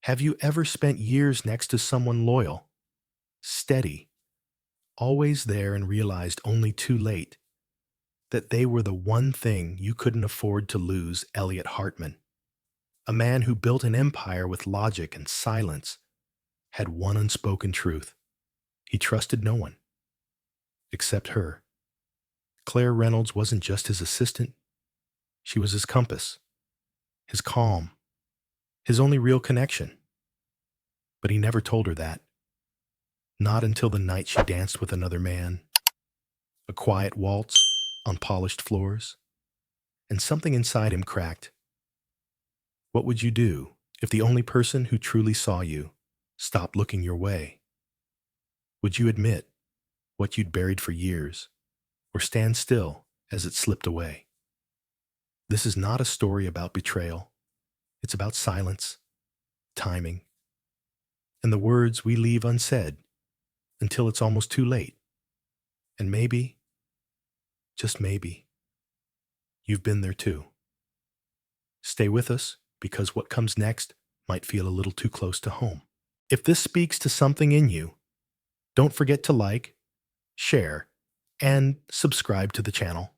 Have you ever spent years next to someone loyal, steady, always there and realized only too late that they were the one thing you couldn't afford to lose? Elliot Hartman, a man who built an empire with logic and silence, had one unspoken truth. He trusted no one except her. Claire Reynolds wasn't just his assistant, she was his compass, his calm, his only real connection. But he never told her that. Not until the night she danced with another man, a quiet waltz on polished floors, and something inside him cracked. What would you do if the only person who truly saw you stopped looking your way? Would you admit what you'd buried for years, or stand still as it slipped away? This is not a story about betrayal. It's about silence, timing, and the words we leave unsaid until it's almost too late. And maybe, just maybe, you've been there too. Stay with us, because what comes next might feel a little too close to home. If this speaks to something in you, don't forget to like, share, and subscribe to the channel.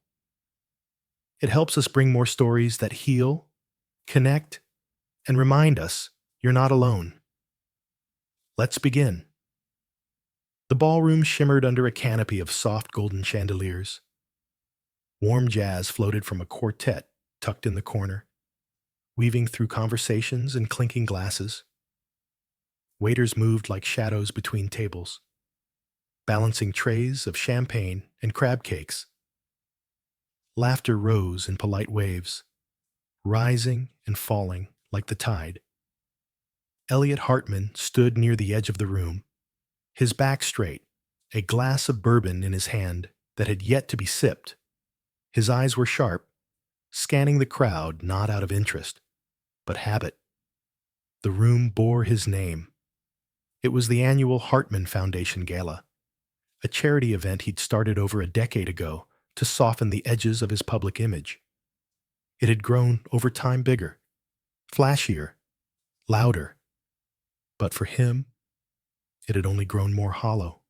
It helps us bring more stories that heal, connect, and remind us you're not alone. Let's begin. The ballroom shimmered under a canopy of soft golden chandeliers. Warm jazz floated from a quartet tucked in the corner, weaving through conversations and clinking glasses. Waiters moved like shadows between tables, balancing trays of champagne and crab cakes. Laughter rose in polite waves, rising and falling like the tide. Elliot Hartman stood near the edge of the room, his back straight, a glass of bourbon in his hand that had yet to be sipped. His eyes were sharp, scanning the crowd not out of interest, but habit. The room bore his name. It was the annual Hartman Foundation Gala, a charity event he'd started over a decade ago to soften the edges of his public image. It had grown over time bigger, flashier, louder. But for him, it had only grown more hollow.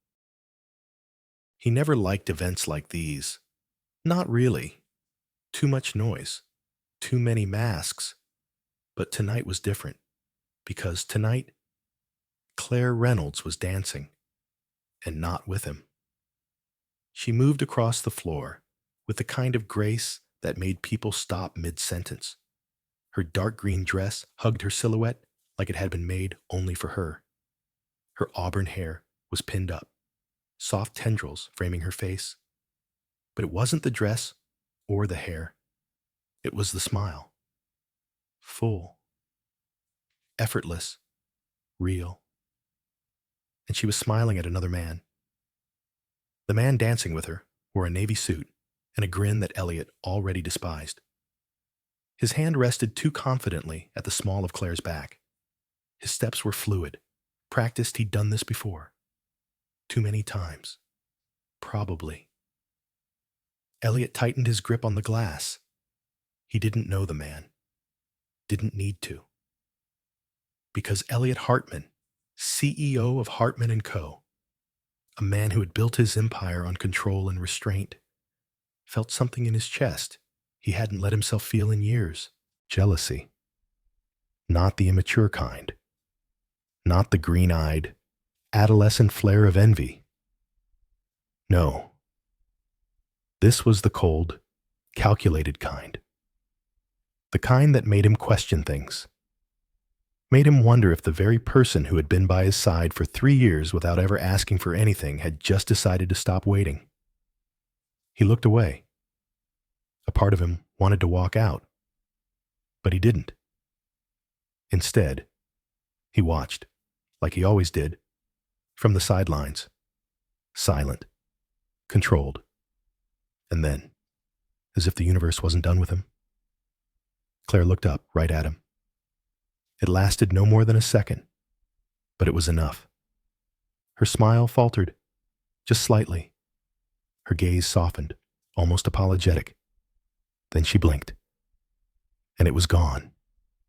He never liked events like these. Not really. Too much noise. Too many masks. But tonight was different. Because tonight, Claire Reynolds was dancing. And not with him. She moved across the floor with the kind of grace that made people stop mid-sentence. Her dark green dress hugged her silhouette like it had been made only for her. Her auburn hair was pinned up, soft tendrils framing her face. But it wasn't the dress or the hair. It was the smile. Full, effortless, real. And she was smiling at another man. The man dancing with her wore a navy suit and a grin that Elliot already despised. His hand rested too confidently at the small of Claire's back. His steps were fluid. Practiced he'd done this before. Too many times. Probably. Elliot tightened his grip on the glass. He didn't know the man. Didn't need to. Because Elliot Hartman, CEO of Hartman & Co., a man who had built his empire on control and restraint, felt something in his chest he hadn't let himself feel in years. Jealousy. Not the immature kind. Not the green-eyed, adolescent flare of envy. No. This was the cold, calculated kind. The kind that made him question things. Made him wonder if the very person who had been by his side for 3 years without ever asking for anything had just decided to stop waiting. He looked away. A part of him wanted to walk out. But he didn't. Instead, he watched, like he always did, from the sidelines, silent, controlled. And then, as if the universe wasn't done with him, Claire looked up right at him. It lasted no more than a second, but it was enough. Her smile faltered, just slightly. Her gaze softened, almost apologetic. Then she blinked, and it was gone,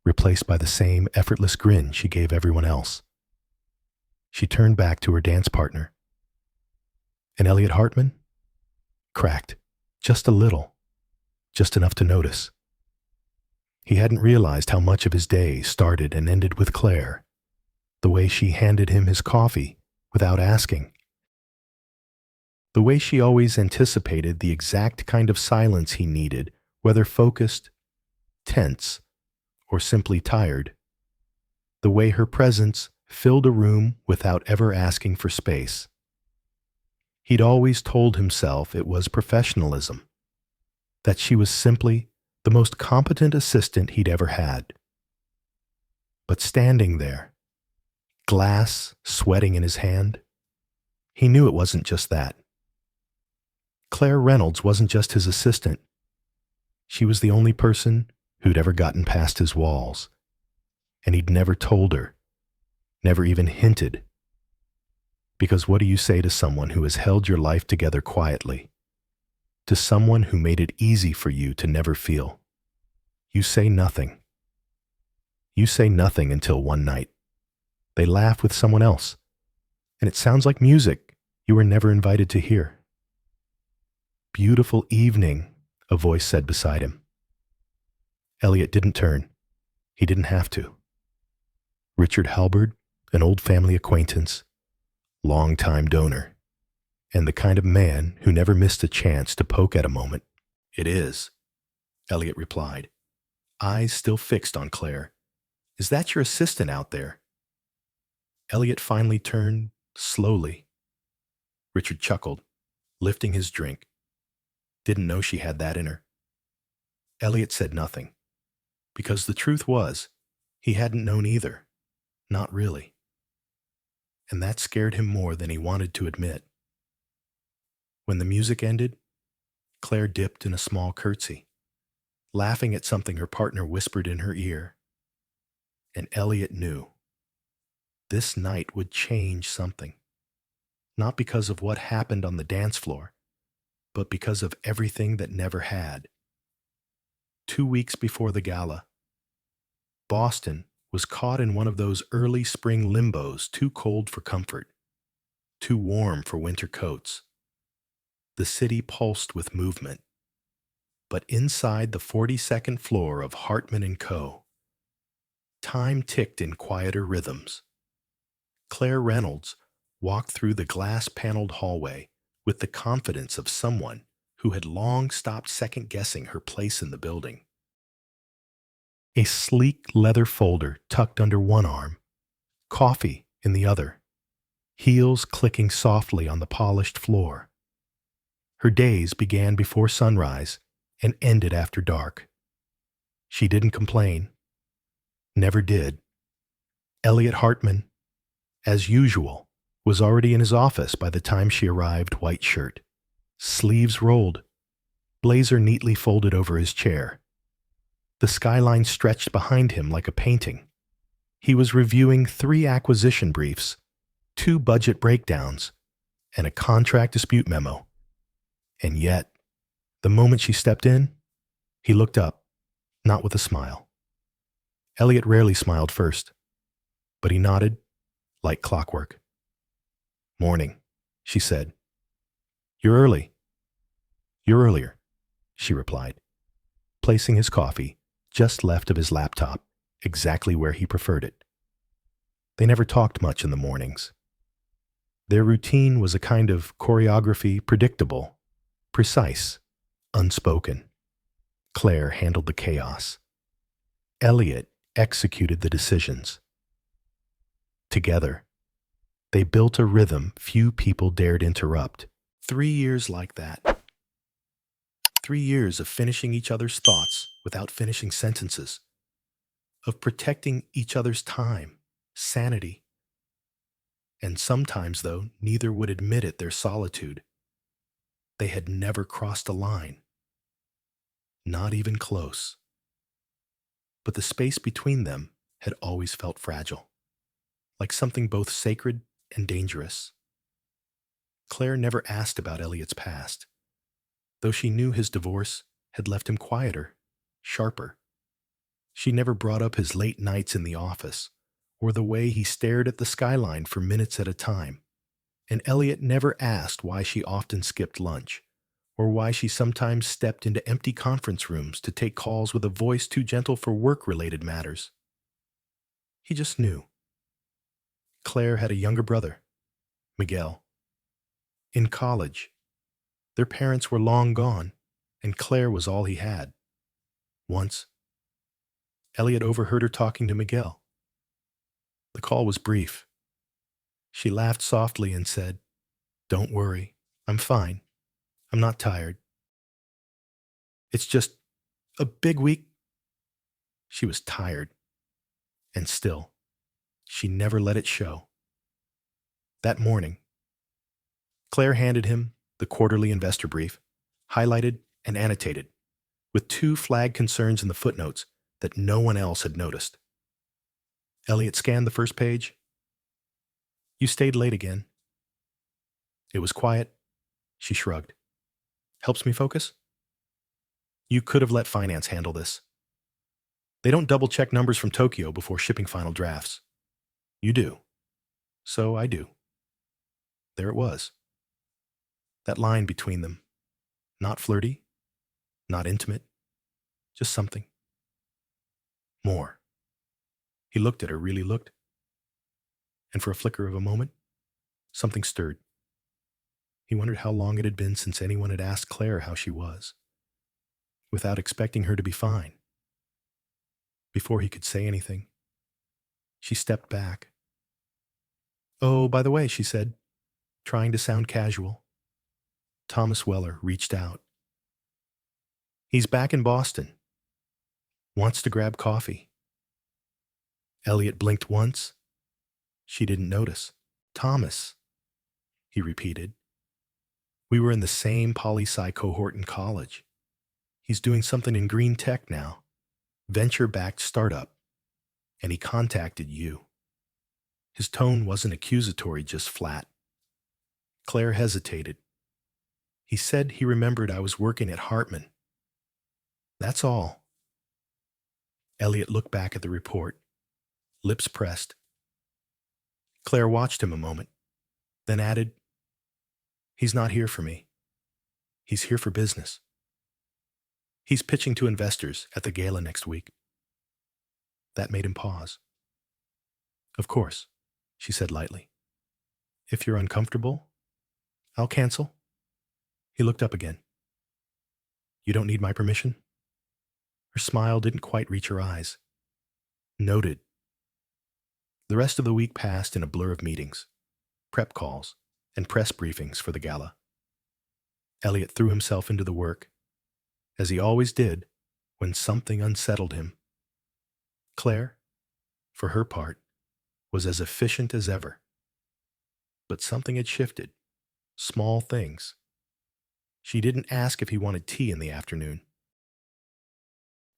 replaced by the same effortless grin she gave everyone else. She turned back to her dance partner. And Elliot Hartman? Cracked. Just a little. Just enough to notice. He hadn't realized how much of his day started and ended with Claire, the way she handed him his coffee without asking, the way she always anticipated the exact kind of silence he needed, whether focused, tense, or simply tired, the way her presence filled a room without ever asking for space. He'd always told himself it was professionalism, that she was simply the most competent assistant he'd ever had. But standing there, glass sweating in his hand, he knew it wasn't just that. Claire Reynolds wasn't just his assistant. She was the only person who'd ever gotten past his walls, and he'd never told her, never even hinted. Because what do you say to someone who has held your life together quietly? To someone who made it easy for you to never feel? You say nothing. You say nothing until one night. They laugh with someone else, and it sounds like music you were never invited to hear. "Beautiful evening," a voice said beside him. Elliot didn't turn. He didn't have to. Richard Halberd, an old family acquaintance, long-time donor, and the kind of man who never missed a chance to poke at a moment. "It is," Elliot replied, eyes still fixed on Claire. "Is that your assistant out there?" Elliot finally turned, slowly. Richard chuckled, lifting his drink. Didn't know she had that in her. Elliot said nothing, because the truth was, he hadn't known either. Not really. And that scared him more than he wanted to admit. When the music ended, Claire dipped in a small curtsy, laughing at something her partner whispered in her ear. And Elliot knew. This night would change something. Not because of what happened on the dance floor, but because of everything that never had. 2 weeks before the gala, Boston was caught in one of those early spring limbos, too cold for comfort, too warm for winter coats. The city pulsed with movement. But inside the 42nd floor of Hartman & Co., time ticked in quieter rhythms. Claire Reynolds walked through the glass-paneled hallway with the confidence of someone who had long stopped second-guessing her place in the building. A sleek leather folder tucked under one arm, coffee in the other, heels clicking softly on the polished floor. Her days began before sunrise and ended after dark. She didn't complain. Never did. Elliot Hartman, as usual, was already in his office by the time she arrived, white shirt, sleeves rolled, blazer neatly folded over his chair. The skyline stretched behind him like a painting. He was reviewing 3 acquisition briefs, 2 budget breakdowns, and a contract dispute memo. And yet, the moment she stepped in, he looked up, not with a smile. Elliot rarely smiled first, but he nodded like clockwork. "Morning," she said. "You're early." "You're earlier," she replied, placing his coffee just left of his laptop, exactly where he preferred it. They never talked much in the mornings. Their routine was a kind of choreography, predictable, precise, unspoken. Claire handled the chaos. Elliot executed the decisions. Together, they built a rhythm few people dared interrupt. 3 years like that. 3 years of finishing each other's thoughts without finishing sentences. Of protecting each other's time, sanity. And sometimes, though, neither would admit it, their solitude. They had never crossed a line. Not even close. But the space between them had always felt fragile, like something both sacred and dangerous. Claire never asked about Elliot's past, though she knew his divorce had left him quieter, sharper. She never brought up his late nights in the office, or the way he stared at the skyline for minutes at a time. And Elliot never asked why she often skipped lunch, or why she sometimes stepped into empty conference rooms to take calls with a voice too gentle for work-related matters. He just knew. Claire had a younger brother, Miguel. In college, their parents were long gone, and Claire was all he had. Once, Elliot overheard her talking to Miguel. The call was brief. She laughed softly and said, "Don't worry, I'm fine. I'm not tired. It's just a big week." She was tired, and still, she never let it show. That morning, Claire handed him the quarterly investor brief, highlighted and annotated, with 2 flag concerns in the footnotes that no one else had noticed. Elliot scanned the first page. "You stayed late again." It was quiet. She shrugged. "Helps me focus?" "You could have let finance handle this. They don't double-check numbers from Tokyo before shipping final drafts. You do. So I do." There it was. That line between them. Not flirty, not intimate, just something. More. He looked at her, really looked. And for a flicker of a moment, something stirred. He wondered how long it had been since anyone had asked Claire how she was, without expecting her to be fine. Before he could say anything, she stepped back. "Oh, by the way," she said, trying to sound casual. Thomas Weller reached out. "He's back in Boston. Wants to grab coffee." Elliot blinked once. She didn't notice. "Thomas," he repeated. "We were in the same poli-sci cohort in college. He's doing something in green tech now, venture-backed startup, and he contacted you." His tone wasn't accusatory, just flat. Claire hesitated. "He said he remembered I was working at Hartman. That's all." Elliot looked back at the report, lips pressed. Claire watched him a moment, then added, "He's not here for me. He's here for business. He's pitching to investors at the gala next week." That made him pause. "Of course," she said lightly. "If you're uncomfortable, I'll cancel." He looked up again. "You don't need my permission?" Her smile didn't quite reach her eyes. "Noted." The rest of the week passed in a blur of meetings, prep calls, and press briefings for the gala. Elliot threw himself into the work, as he always did when something unsettled him. Claire, for her part, was as efficient as ever. But something had shifted. Small things. She didn't ask if he wanted tea in the afternoon.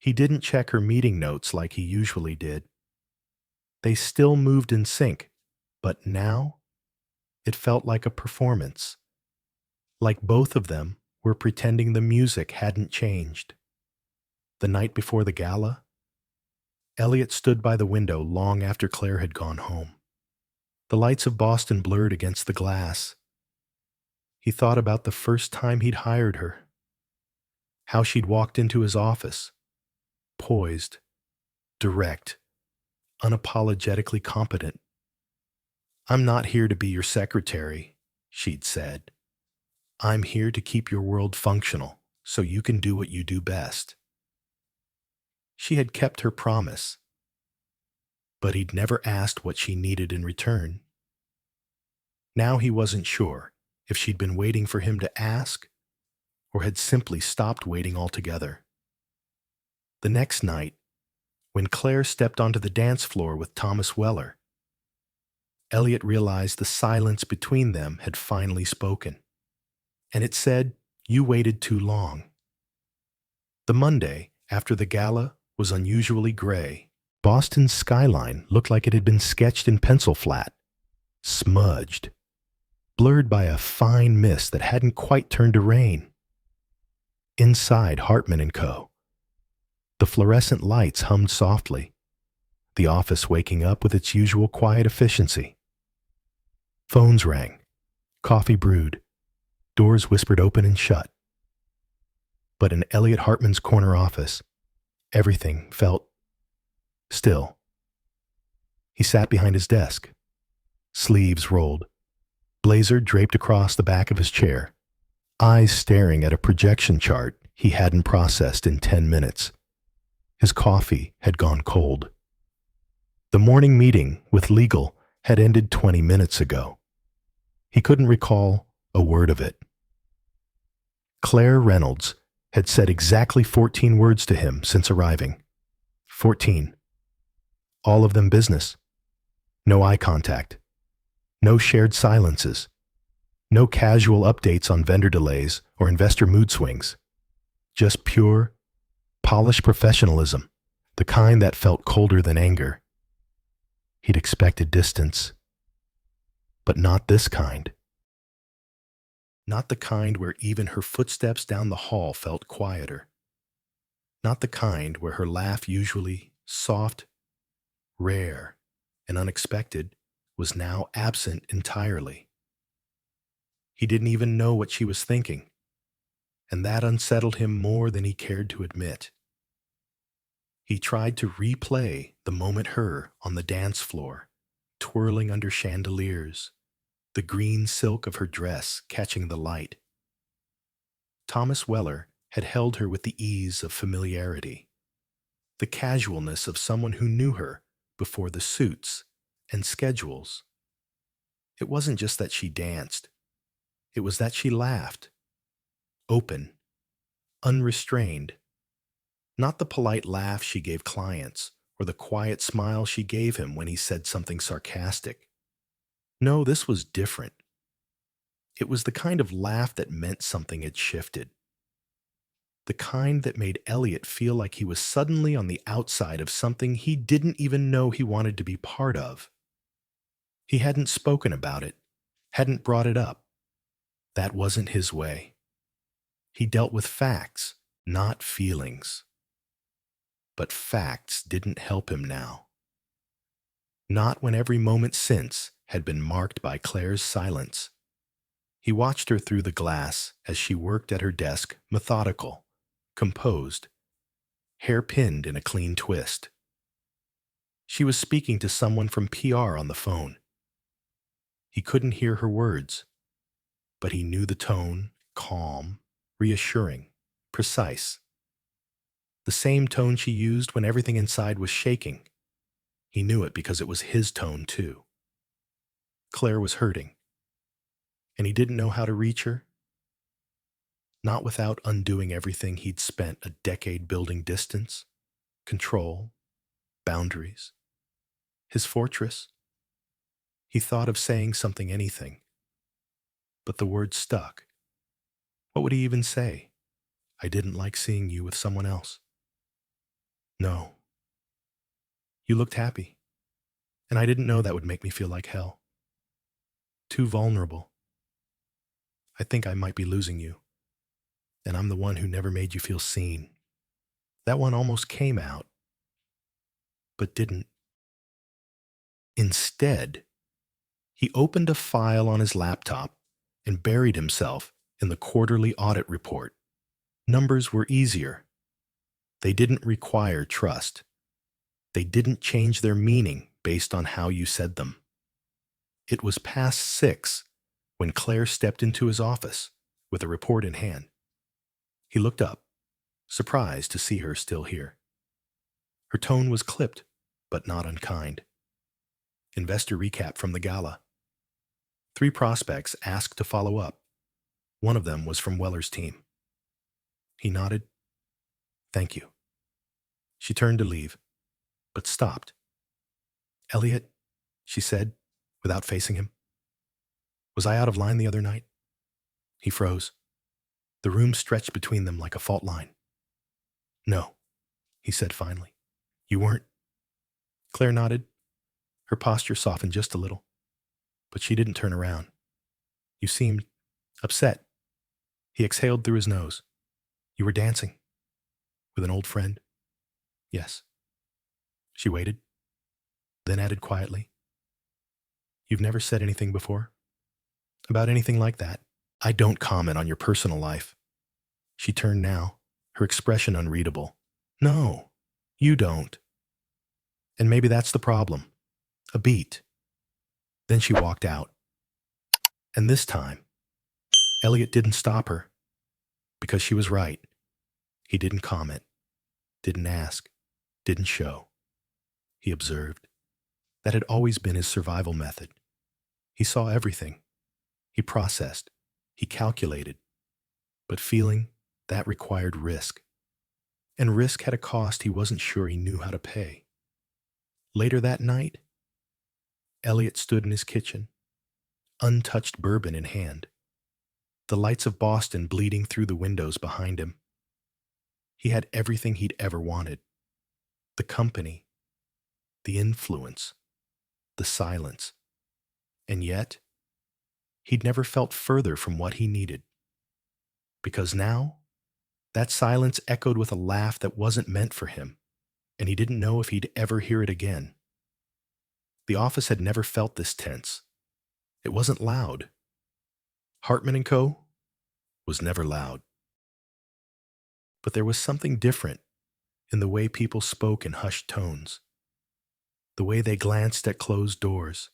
He didn't check her meeting notes like he usually did. They still moved in sync, but now it felt like a performance. Like both of them were pretending the music hadn't changed. The night before the gala, Elliot stood by the window long after Claire had gone home. The lights of Boston blurred against the glass. He thought about the first time he'd hired her, how she'd walked into his office, poised, direct, unapologetically competent. "I'm not here to be your secretary," she'd said. "I'm here to keep your world functional so you can do what you do best." She had kept her promise, but he'd never asked what she needed in return. Now he wasn't sure if she'd been waiting for him to ask or had simply stopped waiting altogether. The next night, when Claire stepped onto the dance floor with Thomas Weller, Elliot realized the silence between them had finally spoken. And it said, "You waited too long." The Monday after the gala was unusually gray. Boston's skyline looked like it had been sketched in pencil flat, smudged, blurred by a fine mist that hadn't quite turned to rain. Inside Hartman & Co., The fluorescent lights hummed softly, the office waking up with its usual quiet efficiency. Phones rang, coffee brewed, doors whispered open and shut. But in Elliot Hartman's corner office, everything felt still. He sat behind his desk, sleeves rolled, blazer draped across the back of his chair, eyes staring at a projection chart he hadn't processed in 10 minutes. His coffee had gone cold. The morning meeting with legal had ended 20 minutes ago. He couldn't recall a word of it. Claire Reynolds had said exactly 14 words to him since arriving. 14. All of them business. No eye contact. No shared silences. No casual updates on vendor delays or investor mood swings. Just pure, polished professionalism, the kind that felt colder than anger. He'd expected distance, but not this kind. Not the kind where even her footsteps down the hall felt quieter. Not the kind where her laugh, usually soft, rare, and unexpected, was now absent entirely. He didn't even know what she was thinking, and that unsettled him more than he cared to admit. He tried to replay the moment her on the dance floor, twirling under chandeliers, the green silk of her dress catching the light. Thomas Weller had held her with the ease of familiarity, the casualness of someone who knew her before the suits and schedules. It wasn't just that she danced. It was that she laughed, open, unrestrained. Not the polite laugh she gave clients or the quiet smile she gave him when he said something sarcastic. No, this was different. It was the kind of laugh that meant something had shifted. The kind that made Elliot feel like he was suddenly on the outside of something he didn't even know he wanted to be part of. He hadn't spoken about it, hadn't brought it up. That wasn't his way. He dealt with facts, not feelings. But facts didn't help him now. Not when every moment since had been marked by Claire's silence. He watched her through the glass as she worked at her desk, methodical, composed, hair pinned in a clean twist. She was speaking to someone from PR on the phone. He couldn't hear her words, but he knew the tone, calm, reassuring, precise. The same tone she used when everything inside was shaking. He knew it because it was his tone too. Claire was hurting, and he didn't know how to reach her. Not without undoing everything he'd spent a decade building: distance, control, boundaries. His fortress. He thought of saying something, anything, but the words stuck. What would he even say? I didn't like seeing you with someone else. No. You looked happy, and I didn't know that would make me feel like hell. Too vulnerable. I think I might be losing you, and I'm the one who never made you feel seen. That one almost came out, but didn't. Instead, he opened a file on his laptop and buried himself in the quarterly audit report. Numbers were easier. They didn't require trust. They didn't change their meaning based on how you said them. It was past 6 when Claire stepped into his office with a report in hand. He looked up, surprised to see her still here. Her tone was clipped, but not unkind. Investor recap from the gala. 3 prospects asked to follow up. One of them was from Weller's team. He nodded. Thank you. She turned to leave, but stopped. Elliot, she said, without facing him. Was I out of line the other night? He froze. The room stretched between them like a fault line. No, he said finally. You weren't. Claire nodded. Her posture softened just a little, but she didn't turn around. You seemed upset. He exhaled through his nose. You were dancing with an old friend. Yes. She waited, then added quietly, "You've never said anything before? About anything like that? I don't comment on your personal life." She turned now, her expression unreadable. "No, you don't. And maybe that's the problem. A beat." Then she walked out. And this time, Elliot didn't stop her, because she was right. He didn't comment, didn't ask, didn't show. He observed. That had always been his survival method. He saw everything. He processed. He calculated. But feeling, that required risk. And risk had a cost he wasn't sure he knew how to pay. Later that night, Elliot stood in his kitchen, untouched bourbon in hand, the lights of Boston bleeding through the windows behind him. He had everything he'd ever wanted. The company, the influence, the silence. And yet, he'd never felt further from what he needed. Because now, that silence echoed with a laugh that wasn't meant for him, and he didn't know if he'd ever hear it again. The office had never felt this tense. It wasn't loud. Hartman and Co. was never loud. But there was something different in the way people spoke in hushed tones, the way they glanced at closed doors,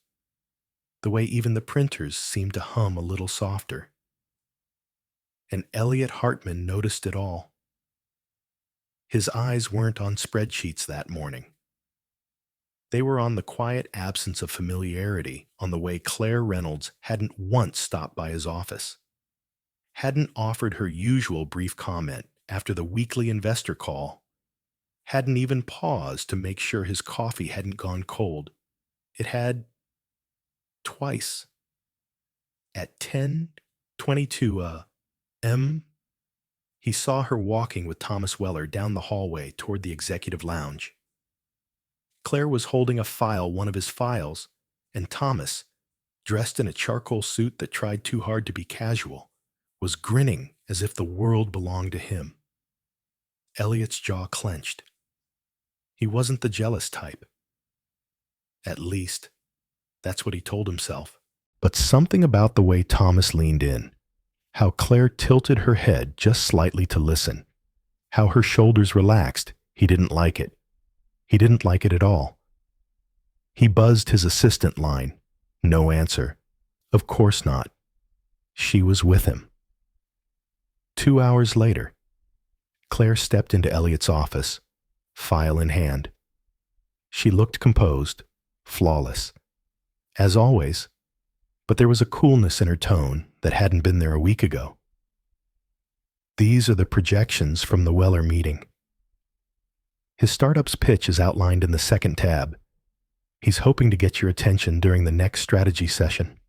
the way even the printers seemed to hum a little softer. And Elliot Hartman noticed it all. His eyes weren't on spreadsheets that morning. They were on the quiet absence of familiarity, on the way Claire Reynolds hadn't once stopped by his office, hadn't offered her usual brief comment after the weekly investor call, hadn't even paused to make sure his coffee hadn't gone cold. It had twice. At 10:22 m, he saw her walking with Thomas Weller down the hallway toward the executive lounge. Claire was holding a file, one of his files, and Thomas, dressed in a charcoal suit that tried too hard to be casual, was grinning as if the world belonged to him. Elliot's jaw clenched. He wasn't the jealous type. At least, that's what he told himself. But something about the way Thomas leaned in, how Claire tilted her head just slightly to listen, how her shoulders relaxed, he didn't like it. He didn't like it at all. He buzzed his assistant line. No answer. Of course not. She was with him. 2 hours later, Claire stepped into Elliot's office, file in hand. She looked composed, flawless, as always, but there was a coolness in her tone that hadn't been there a week ago. "These are the projections from the Weller meeting." His startup's pitch is outlined in the second tab. He's hoping to get your attention during the next strategy session.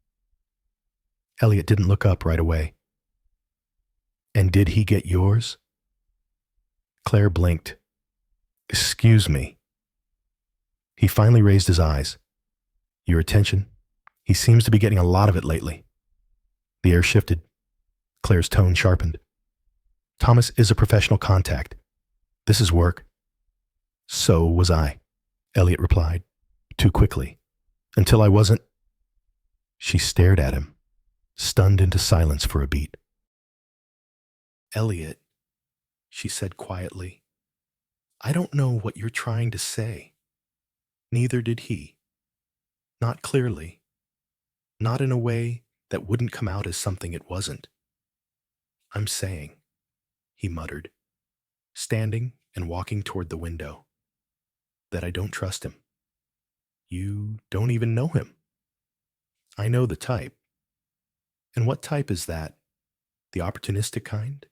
Elliot didn't look up right away. "And did he get yours?" Claire blinked. "Excuse me." He finally raised his eyes. "Your attention? He seems to be getting a lot of it lately." The air shifted. Claire's tone sharpened. "Thomas is a professional contact. This is work." "So was I," Elliot replied, too quickly, "until I wasn't." She stared at him, stunned into silence for a beat. "Elliot," she said quietly, "I don't know what you're trying to say." Neither did he. Not clearly. Not in a way that wouldn't come out as something it wasn't. "I'm saying," he muttered, standing and walking toward the window, "that I don't trust him. You don't even know him." "I know the type." "And what type is that? The opportunistic kind?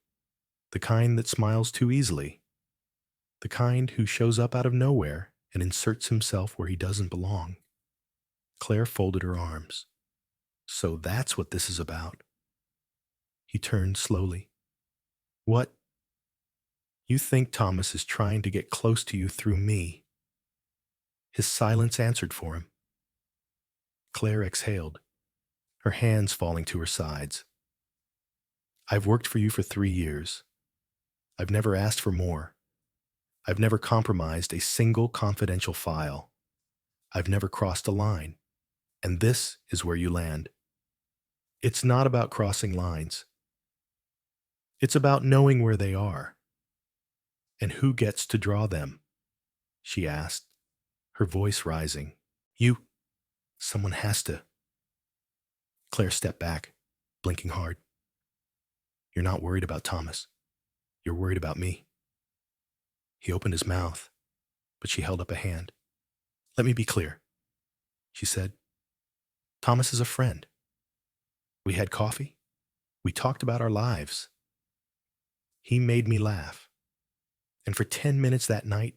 The kind that smiles too easily? The kind who shows up out of nowhere and inserts himself where he doesn't belong?" Claire folded her arms. "So that's what this is about." He turned slowly. "What? You think Thomas is trying to get close to you through me?" His silence answered for him. Claire exhaled, her hands falling to her sides. "I've worked for you for 3 years. I've never asked for more. I've never compromised a single confidential file. I've never crossed a line. And this is where you land. It's not about crossing lines. It's about knowing where they are and who gets to draw them, she asked, her voice rising. You, someone has to. Claire stepped back, blinking hard. You're not worried about Thomas. You're worried about me. He opened his mouth, but she held up a hand. Let me be clear, she said. Thomas is a friend. We had coffee. We talked about our lives. He made me laugh. And for 10 minutes that night,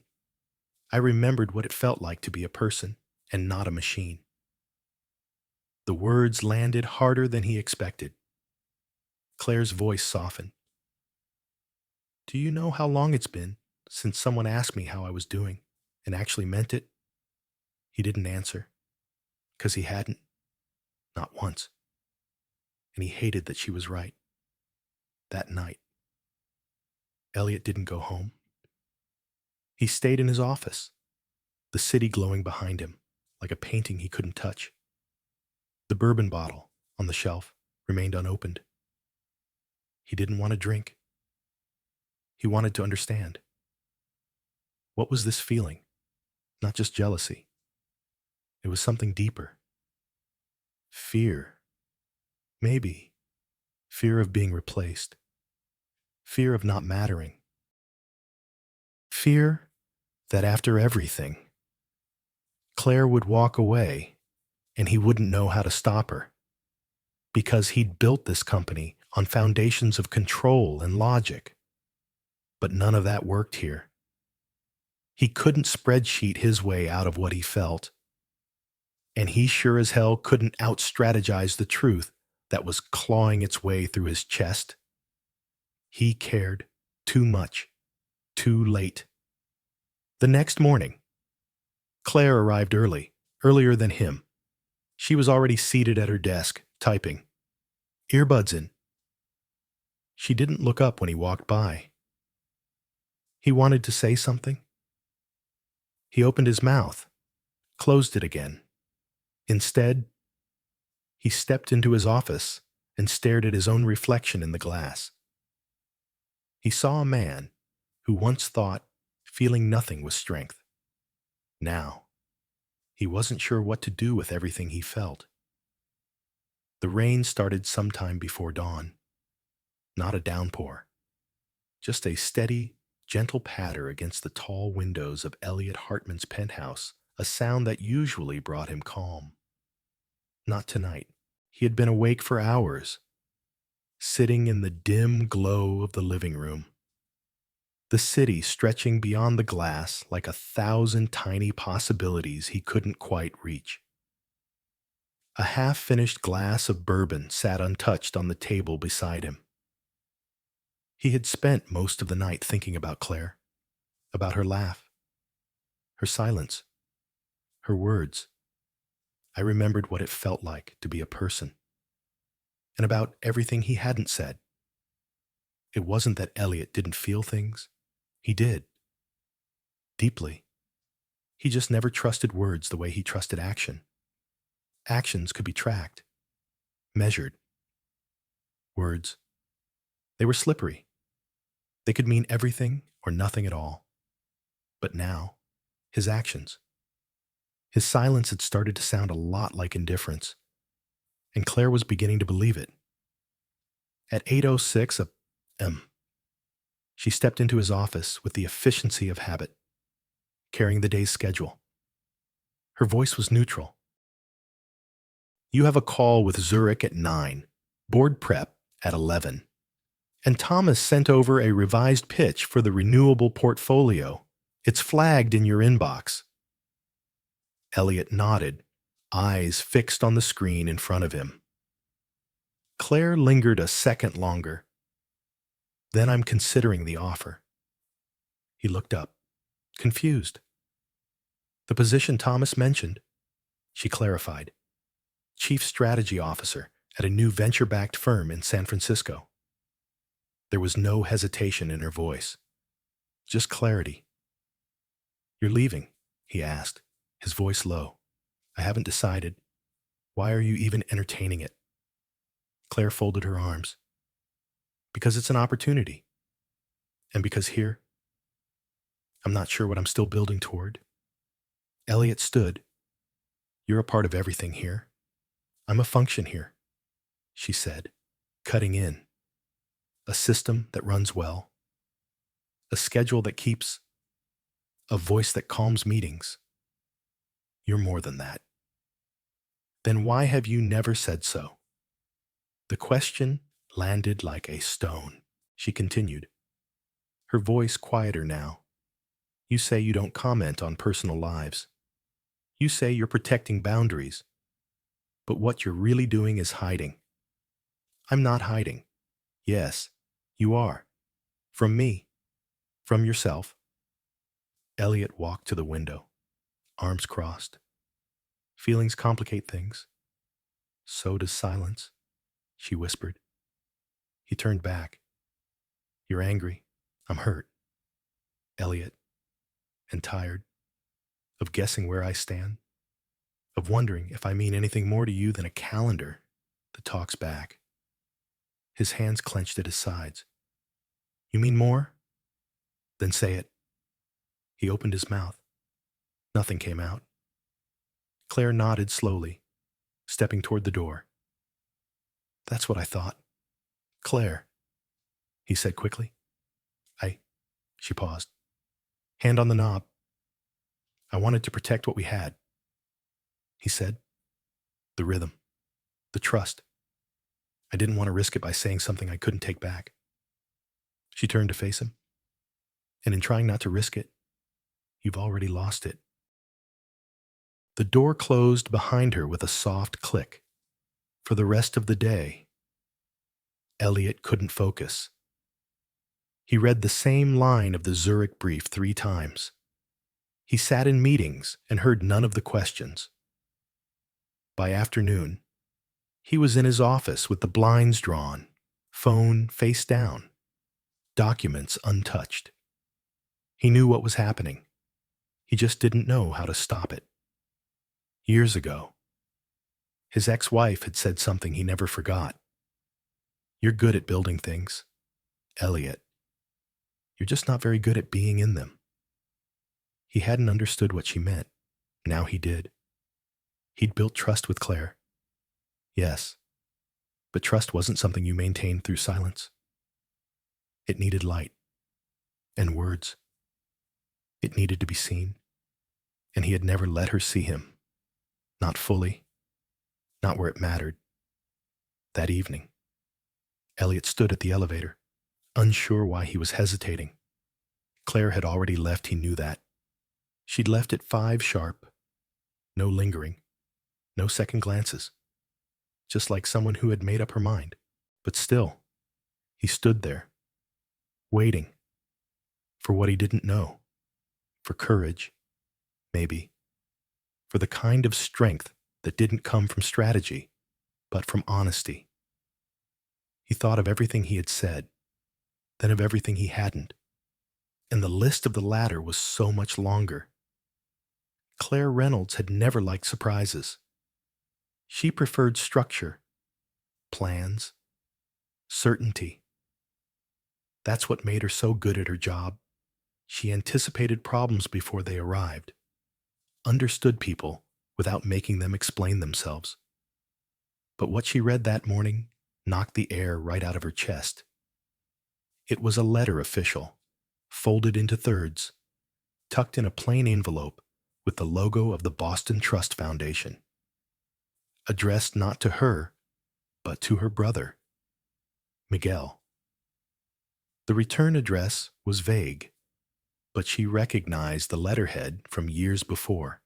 I remembered what it felt like to be a person and not a machine. The words landed harder than he expected. Claire's voice softened. Do you know how long it's been since someone asked me how I was doing and actually meant it? He didn't answer, because he hadn't, not once. And he hated that she was right. That night, Elliot didn't go home. He stayed in his office, the city glowing behind him like a painting he couldn't touch. The bourbon bottle on the shelf remained unopened. He didn't want to drink. He wanted to understand. What was this feeling? Not just jealousy. It was something deeper. Fear. Maybe. Fear of being replaced. Fear of not mattering. Fear that after everything, Claire would walk away and he wouldn't know how to stop her, because he'd built this company on foundations of control and logic. But none of that worked here. He couldn't spreadsheet his way out of what he felt, and he sure as hell couldn't out-strategize the truth that was clawing its way through his chest. He cared too much, too late. The next morning, Claire arrived early, earlier than him. She was already seated at her desk, typing, earbuds in. She didn't look up when he walked by. He wanted to say something. He opened his mouth, closed it again. Instead, he stepped into his office and stared at his own reflection in the glass. He saw a man who once thought feeling nothing was strength. Now, he wasn't sure what to do with everything he felt. The rain started sometime before dawn. Not a downpour, just a steady, gentle patter against the tall windows of Elliot Hartman's penthouse, a sound that usually brought him calm. Not tonight. He had been awake for hours, sitting in the dim glow of the living room. The city stretching beyond the glass like 1,000 tiny possibilities he couldn't quite reach. A half-finished glass of bourbon sat untouched on the table beside him. He had spent most of the night thinking about Claire, about her laugh, her silence, her words. I remembered what it felt like to be a person, and about everything he hadn't said. It wasn't that Elliot didn't feel things. He did. Deeply. He just never trusted words the way he trusted action. Actions could be tracked, measured. Words, they were slippery. They could mean everything or nothing at all. But now, his actions. His silence had started to sound a lot like indifference, and Claire was beginning to believe it. At 8:06 a.m., she stepped into his office with the efficiency of habit, carrying the day's schedule. Her voice was neutral. You have a call with Zurich at 9, board prep at 11, and Thomas sent over a revised pitch for the renewable portfolio. It's flagged in your inbox. Elliot nodded, eyes fixed on the screen in front of him. Claire lingered a second longer. Then I'm considering the offer. He looked up, confused. The position Thomas mentioned, she clarified. Chief Strategy Officer at a new venture-backed firm in San Francisco. There was no hesitation in her voice, just clarity. You're leaving, he asked, his voice low. I haven't decided. Why are you even entertaining it? Claire folded her arms. Because it's an opportunity. And because here, I'm not sure what I'm still building toward. Elliot stood. You're a part of everything here. I'm a function here, she said, cutting in. A system that runs well. A schedule that keeps. A voice that calms meetings. You're more than that. Then why have you never said so? The question landed like a stone. She continued, her voice quieter now. You say you don't comment on personal lives. You say you're protecting boundaries. But what you're really doing is hiding. I'm not hiding. Yes, you are. From me. From yourself. Elliot walked to the window, arms crossed. Feelings complicate things. So does silence, she whispered. He turned back. You're angry. I'm hurt. Elliot. And tired. Of guessing where I stand. Of wondering if I mean anything more to you than a calendar that talks back. His hands clenched at his sides. You mean more? Then say it. He opened his mouth. Nothing came out. Claire nodded slowly, stepping toward the door. That's what I thought. Claire, he said quickly. She paused. Hand on the knob. I wanted to protect what we had. He said. The rhythm. The trust. I didn't want to risk it by saying something I couldn't take back. She turned to face him. And in trying not to risk it, you've already lost it. The door closed behind her with a soft click. For the rest of the day, Elliot couldn't focus. He read the same line of the Zurich brief 3 times. He sat in meetings and heard none of the questions. By afternoon, he was in his office with the blinds drawn, phone face down, documents untouched. He knew what was happening. He just didn't know how to stop it. Years ago, his ex-wife had said something he never forgot. You're good at building things, Elliot. You're just not very good at being in them. He hadn't understood what she meant. Now he did. He'd built trust with Claire. Yes, but trust wasn't something you maintained through silence. It needed light and words. It needed to be seen, and he had never let her see him. Not fully, not where it mattered. That evening, Elliot stood at the elevator, unsure why he was hesitating. Claire had already left, he knew that. She'd left at 5 sharp. No lingering, no second glances. Just like someone who had made up her mind. But still, he stood there, waiting for what he didn't know. For courage, maybe. For the kind of strength that didn't come from strategy, but from honesty. He thought of everything he had said, then of everything he hadn't. And the list of the latter was so much longer. Claire Reynolds had never liked surprises. She preferred structure, plans, certainty. That's what made her so good at her job. She anticipated problems before they arrived, understood people without making them explain themselves. But what she read that morning knocked the air right out of her chest. It was a letter official, folded into thirds, tucked in a plain envelope with the logo of the Boston Trust Foundation. Addressed not to her, but to her brother, Miguel. The return address was vague, but she recognized the letterhead from years before.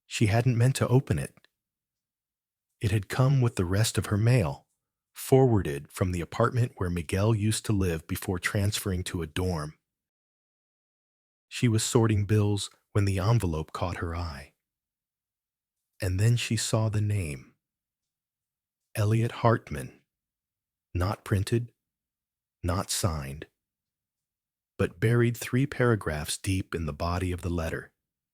She hadn't meant to open it. It had come with the rest of her mail, forwarded from the apartment where Miguel used to live before transferring to a dorm. She was sorting bills when the envelope caught her eye. And then she saw the name. Elliot Hartman. Not printed, not signed, but buried 3 paragraphs deep in the body of the letter.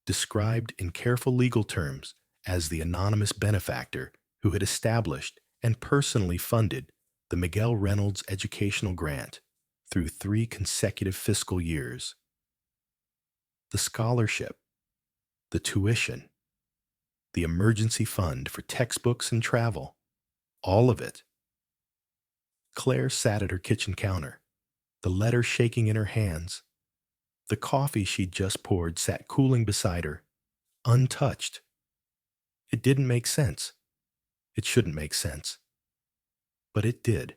described in careful legal terms as the anonymous benefactor who had established and personally funded the Miguel Reynolds Educational Grant through 3 consecutive fiscal years. The scholarship, the tuition, the emergency fund for textbooks and travel, all of it. Claire sat at her kitchen counter, the letter shaking in her hands. The coffee she'd just poured sat cooling beside her, untouched. It didn't make sense. It shouldn't make sense. But it did.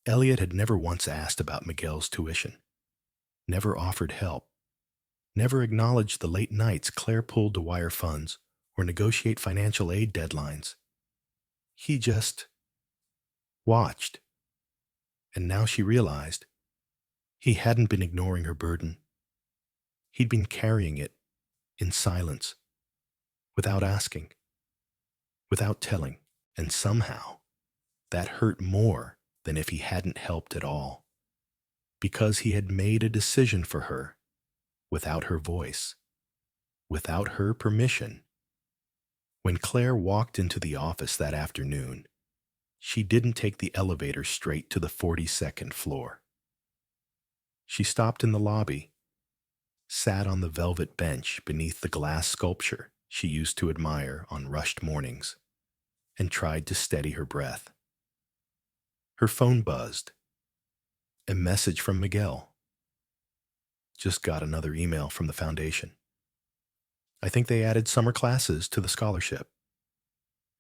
Elliot had never once asked about Miguel's tuition, never offered help, never acknowledged the late nights Claire pulled to wire funds or negotiate financial aid deadlines. He just watched. And now she realized he hadn't been ignoring her burden. He'd been carrying it in silence, without asking, without telling, and somehow that hurt more than if he hadn't helped at all, because he had made a decision for her without her voice, without her permission. When Claire walked into the office that afternoon, she didn't take the elevator straight to the 42nd floor. She stopped in the lobby, sat on the velvet bench beneath the glass sculpture she used to admire on rushed mornings, and tried to steady her breath. Her phone buzzed. A message from Miguel. Just got another email from the foundation. I think they added summer classes to the scholarship.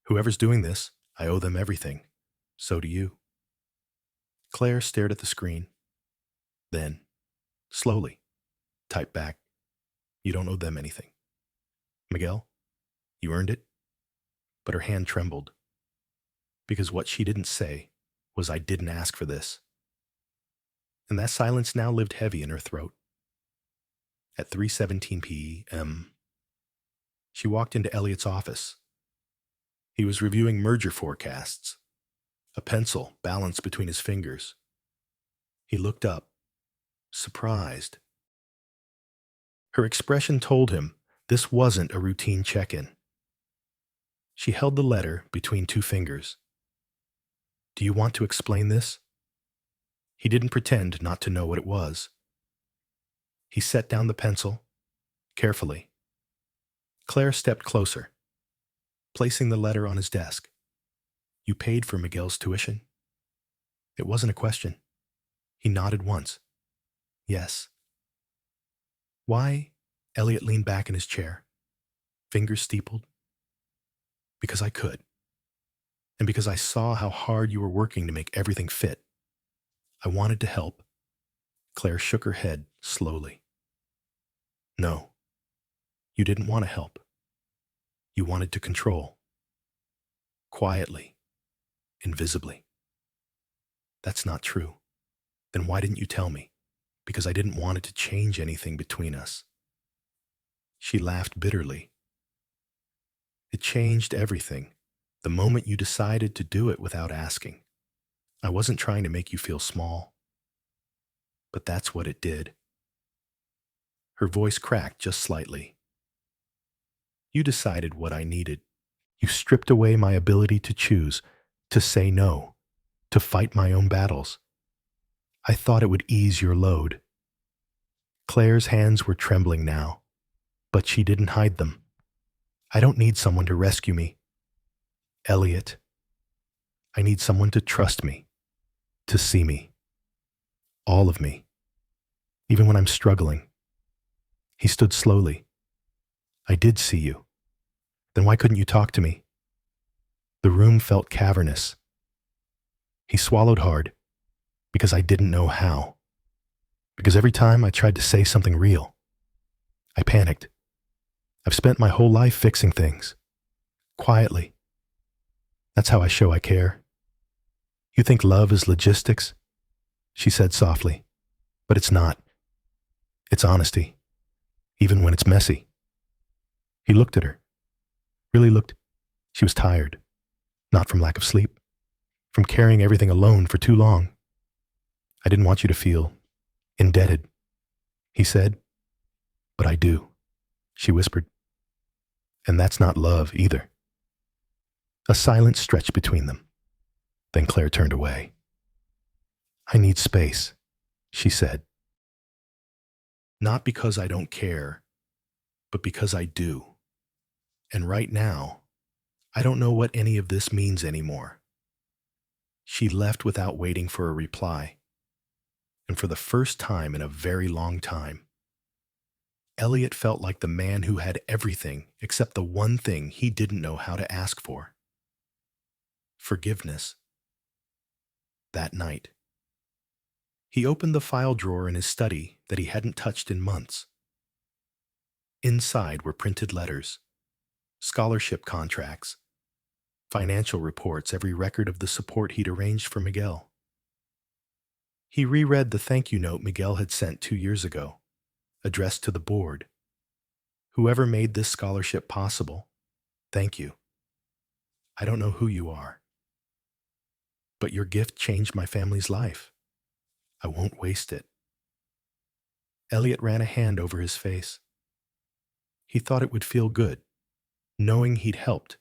Whoever's doing this, I owe them everything. So do you. Claire stared at the screen. Then, slowly, typed back, you don't owe them anything. Miguel, you earned it. But her hand trembled. Because what she didn't say was, I didn't ask for this. And that silence now lived heavy in her throat. At 3:17 p.m., she walked into Elliot's office. He was reviewing merger forecasts, a pencil balanced between his fingers. He looked up, surprised. Her expression told him this wasn't a routine check-in. She held the letter between 2 fingers. Do you want to explain this? He didn't pretend not to know what it was. He set down the pencil, carefully. Claire stepped closer, placing the letter on his desk. You paid for Miguel's tuition? It wasn't a question. He nodded once. Yes. Why? Elliot leaned back in his chair, fingers steepled. Because I could. And because I saw how hard you were working to make everything fit. I wanted to help. Claire shook her head slowly. No, you didn't want to help. You wanted to control. Quietly, invisibly. That's not true. Then why didn't you tell me? Because I didn't want it to change anything between us. She laughed bitterly. It changed everything the moment you decided to do it without asking. I wasn't trying to make you feel small. But that's what it did. Her voice cracked just slightly. You decided what I needed. You stripped away my ability to choose, to say no, to fight my own battles. I thought it would ease your load. Claire's hands were trembling now, but she didn't hide them. I don't need someone to rescue me. Elliot, I need someone to trust me, to see me. All of me. Even when I'm struggling. He stood slowly. I did see you. Then why couldn't you talk to me? The room felt cavernous. He swallowed hard, because I didn't know how. Because every time I tried to say something real, I panicked. I've spent my whole life fixing things. Quietly. That's how I show I care. You think love is logistics? She said softly. But it's not. It's honesty. Even when it's messy. He looked at her. Really looked. She was tired. Not from lack of sleep. From carrying everything alone for too long. I didn't want you to feel indebted, he said. But I do. she whispered. And that's not love either. A silence stretched between them. Then Claire turned away. I need space, she said. Not because I don't care, but because I do. And right now, I don't know what any of this means anymore. She left without waiting for a reply. And for the first time in a very long time, Elliot felt like the man who had everything except the one thing he didn't know how to ask for. Forgiveness. That night, he opened the file drawer in his study that he hadn't touched in months. Inside were printed letters, scholarship contracts, financial reports, every record of the support he'd arranged for Miguel. He reread the thank you note Miguel had sent 2 years ago, addressed to the board. Whoever made this scholarship possible, thank you. I don't know who you are, but your gift changed my family's life. I won't waste it. Elliot ran a hand over his face. He thought it would feel good, knowing he'd helped,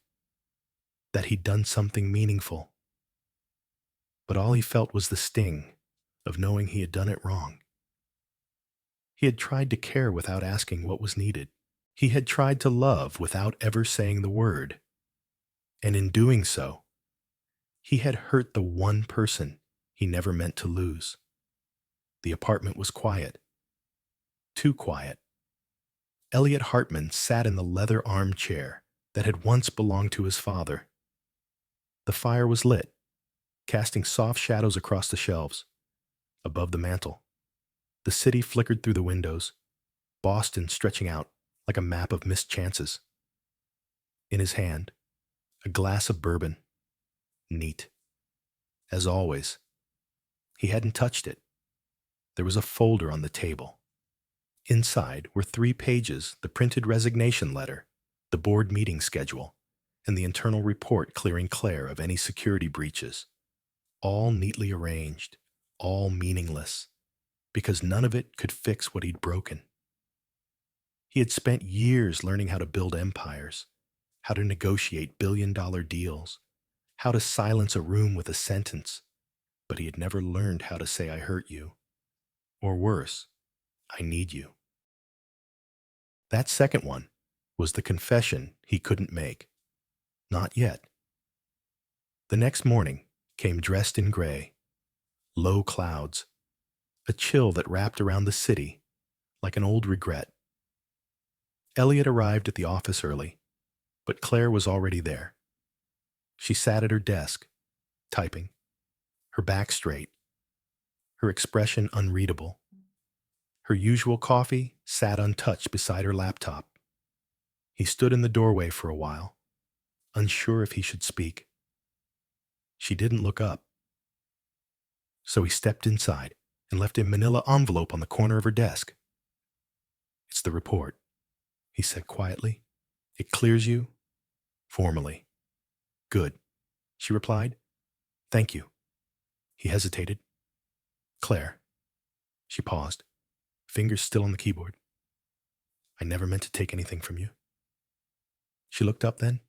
that he'd done something meaningful. But all he felt was the sting of knowing he had done it wrong. He had tried to care without asking what was needed. He had tried to love without ever saying the word. And in doing so, he had hurt the one person he never meant to lose. The apartment was quiet. Too quiet. Elliot Hartman sat in the leather armchair that had once belonged to his father. The fire was lit, casting soft shadows across the shelves. Above the mantel, the city flickered through the windows, Boston stretching out like a map of missed chances. In his hand, a glass of bourbon. Neat. As always, he hadn't touched it. There was a folder on the table. Inside were 3 pages, the printed resignation letter, the board meeting schedule, and the internal report clearing Clare of any security breaches. All neatly arranged, all meaningless, because none of it could fix what he'd broken. He had spent years learning how to build empires, how to negotiate billion-dollar deals, how to silence a room with a sentence, but he had never learned how to say I hurt you, or worse, I need you. That second one was the confession he couldn't make. Not yet. The next morning came dressed in gray, low clouds, a chill that wrapped around the city like an old regret. Elliot arrived at the office early, but Claire was already there. She sat at her desk, typing, her back straight, her expression unreadable. Her usual coffee sat untouched beside her laptop. He stood in the doorway for a while, unsure if he should speak. She didn't look up. So he stepped inside and left a manila envelope on the corner of her desk. It's the report, he said quietly. It clears you, formally. Good, she replied. Thank you. He hesitated. Claire. She paused, fingers still on the keyboard. I never meant to take anything from you. She looked up then.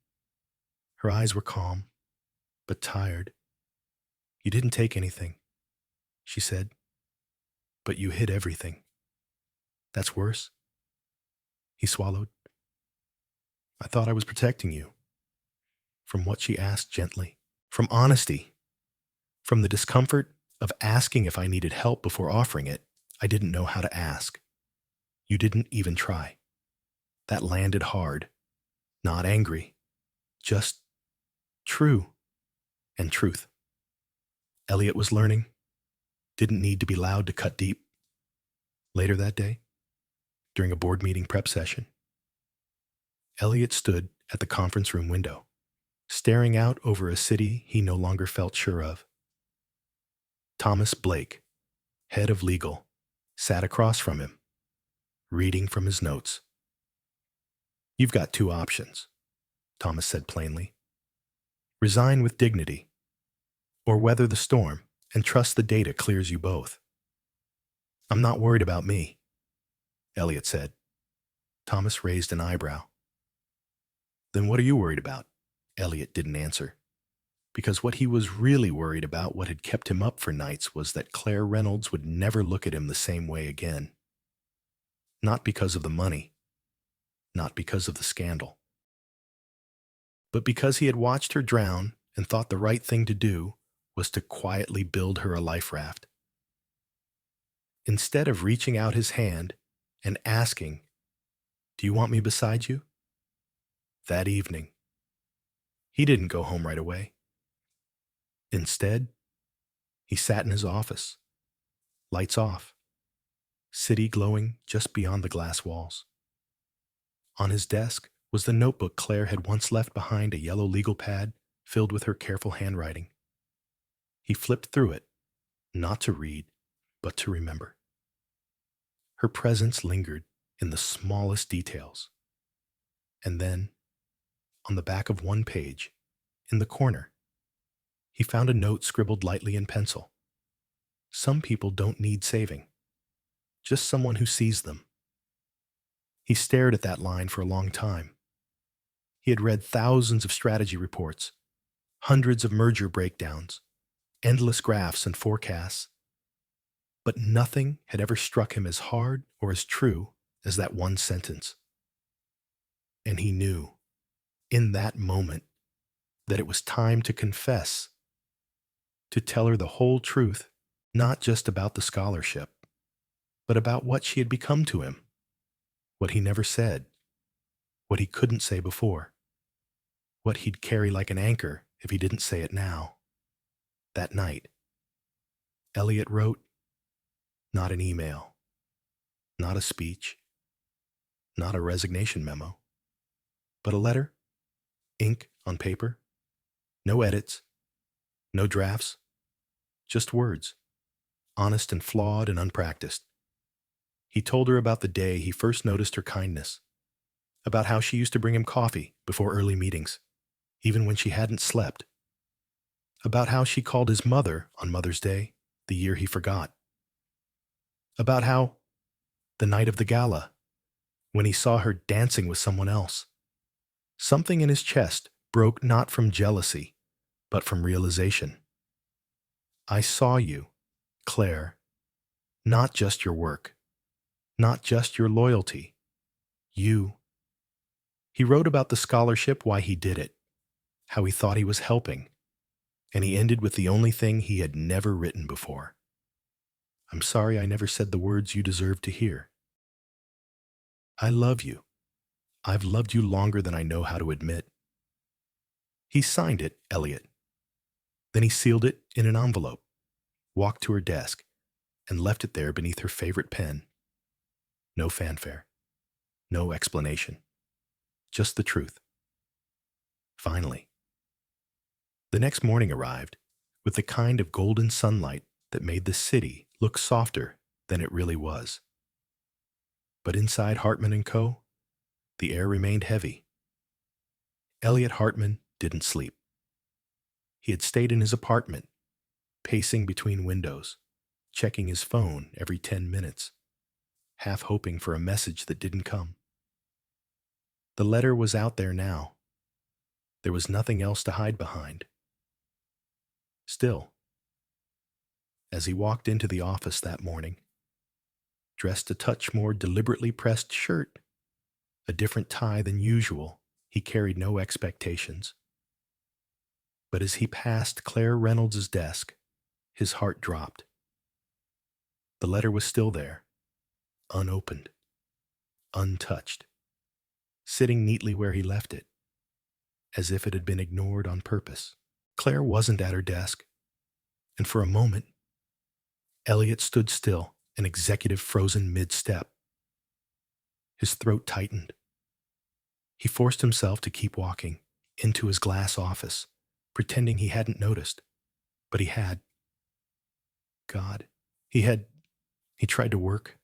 Her eyes were calm, but tired. You didn't take anything, she said, but you hid everything. That's worse. He swallowed. I thought I was protecting you. From what she asked gently. From honesty. From the discomfort of asking if I needed help before offering it. I didn't know how to ask. You didn't even try. That landed hard. Not angry. Just true. And truth. Elliot was learning. Didn't need to be loud to cut deep. Later that day, during a board meeting prep session, Elliot stood at the conference room window, staring out over a city he no longer felt sure of. Thomas Blake, head of legal, sat across from him, reading from his notes. You've got 2 options, Thomas said plainly. Resign with dignity, or weather the storm and trust the data clears you both. I'm not worried about me, Elliot said. Thomas raised an eyebrow. Then what are you worried about? Elliot didn't answer, because what he was really worried about, what had kept him up for nights, was that Claire Reynolds would never look at him the same way again. Not because of the money, not because of the scandal, but because he had watched her drown and thought the right thing to do was to quietly build her a life raft. Instead of reaching out his hand and asking, "Do you want me beside you?" That evening, he didn't go home right away. Instead, he sat in his office, lights off, city glowing just beyond the glass walls. On his desk was the notebook Claire had once left behind, a yellow legal pad filled with her careful handwriting. He flipped through it, not to read, but to remember. Her presence lingered in the smallest details. And then, on the back of one page, in the corner, he found a note scribbled lightly in pencil. Some people don't need saving, just someone who sees them. He stared at that line for a long time. He had read thousands of strategy reports, hundreds of merger breakdowns, endless graphs and forecasts, but nothing had ever struck him as hard or as true as that one sentence. And he knew, in that moment, that it was time to confess, to tell her the whole truth, not just about the scholarship, but about what she had become to him, what he never said, what he couldn't say before, what he'd carry like an anchor if he didn't say it now. That night, Elliot wrote, not an email, not a speech, not a resignation memo, but a letter, ink on paper, no edits, no drafts, just words, honest and flawed and unpracticed. He told her about the day he first noticed her kindness, about how she used to bring him coffee before early meetings, even when she hadn't slept, about how she called his mother on Mother's Day, the year he forgot, about how, the night of the gala, when he saw her dancing with someone else, something in his chest broke not from jealousy, but from realization. I saw you, Claire, not just your work, not just your loyalty, you. He wrote about the scholarship, why he did it, how he thought he was helping, and he ended with the only thing he had never written before. I'm sorry I never said the words you deserved to hear. I love you. I've loved you longer than I know how to admit. He signed it, Elliot. Then he sealed it in an envelope, walked to her desk, and left it there beneath her favorite pen. No fanfare, no explanation, just the truth. Finally, the next morning arrived with the kind of golden sunlight that made the city look softer than it really was. But inside Hartman & Co., the air remained heavy. Elliot Hartman didn't sleep. He had stayed in his apartment, pacing between windows, checking his phone every 10 minutes, half hoping for a message that didn't come. The letter was out there now. There was nothing else to hide behind. Still, as he walked into the office that morning, dressed a touch more deliberately pressed shirt, a different tie than usual, he carried no expectations. But as he passed Claire Reynolds' desk, his heart dropped. The letter was still there, unopened, untouched, sitting neatly where he left it, as if it had been ignored on purpose. Claire wasn't at her desk, and for a moment, Elliot stood still, an executive frozen mid-step. His throat tightened. He forced himself to keep walking into his glass office, pretending he hadn't noticed, but he had. God, he tried to work,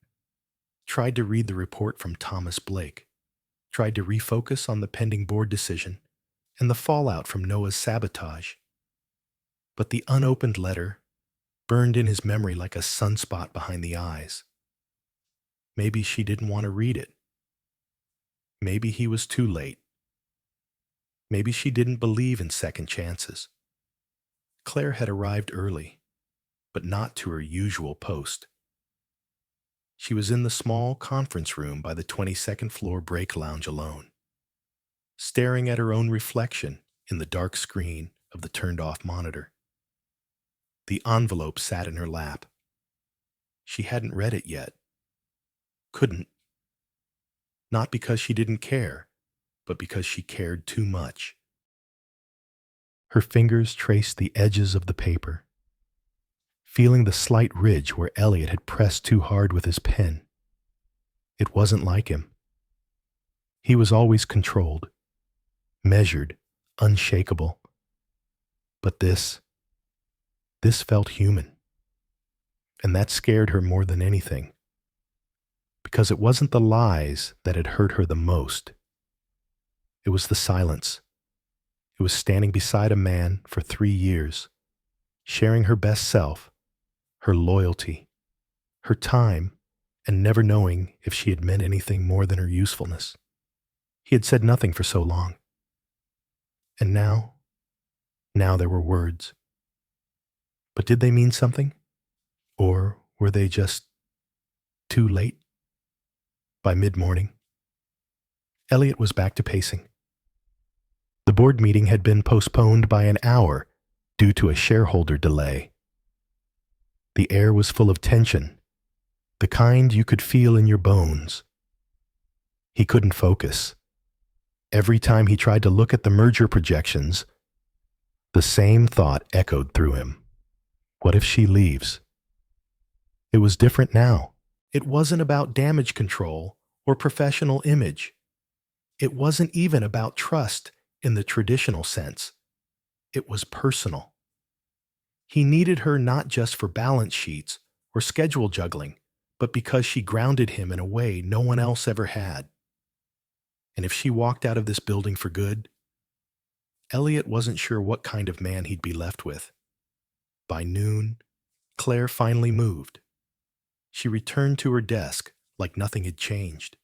tried to read the report from Thomas Blake, tried to refocus on the pending board decision and the fallout from Noah's sabotage. But the unopened letter burned in his memory like a sunspot behind the eyes. Maybe she didn't want to read it. Maybe he was too late. Maybe she didn't believe in second chances. Claire had arrived early, but not to her usual post. She was in the small conference room by the 22nd floor break lounge alone, staring at her own reflection in the dark screen of the turned-off monitor. The envelope sat in her lap. She hadn't read it yet. Couldn't. Not because she didn't care, but because she cared too much. Her fingers traced the edges of the paper, feeling the slight ridge where Elliot had pressed too hard with his pen. It wasn't like him. He was always controlled, measured, unshakable. But this felt human. And that scared her more than anything. Because it wasn't the lies that had hurt her the most. It was the silence. It was standing beside a man for 3 years, sharing her best self, her loyalty, her time, and never knowing if she had meant anything more than her usefulness. He had said nothing for so long. And now there were words. But did they mean something? Or were they just too late? By mid-morning, Elliot was back to pacing. The board meeting had been postponed by an hour due to a shareholder delay. The air was full of tension, the kind you could feel in your bones. He couldn't focus. Every time he tried to look at the merger projections, the same thought echoed through him. What if she leaves? It was different now. It wasn't about damage control or professional image. It wasn't even about trust in the traditional sense. It was personal. He needed her not just for balance sheets or schedule juggling, but because she grounded him in a way no one else ever had. And if she walked out of this building for good, Elliot wasn't sure what kind of man he'd be left with. By noon, Claire finally moved. She returned to her desk like nothing had changed,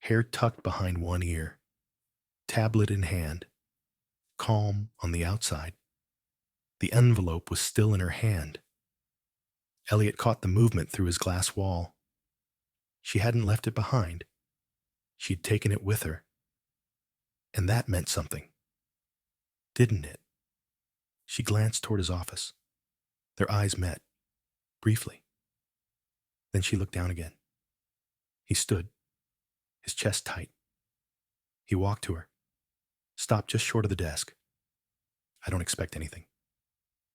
hair tucked behind one ear, tablet in hand, calm on the outside. The envelope was still in her hand. Elliot caught the movement through his glass wall. She hadn't left it behind. She'd taken it with her. And that meant something, didn't it? She glanced toward his office. Their eyes met, briefly. Then she looked down again. He stood, his chest tight. He walked to her, stopped just short of the desk. "I don't expect anything,"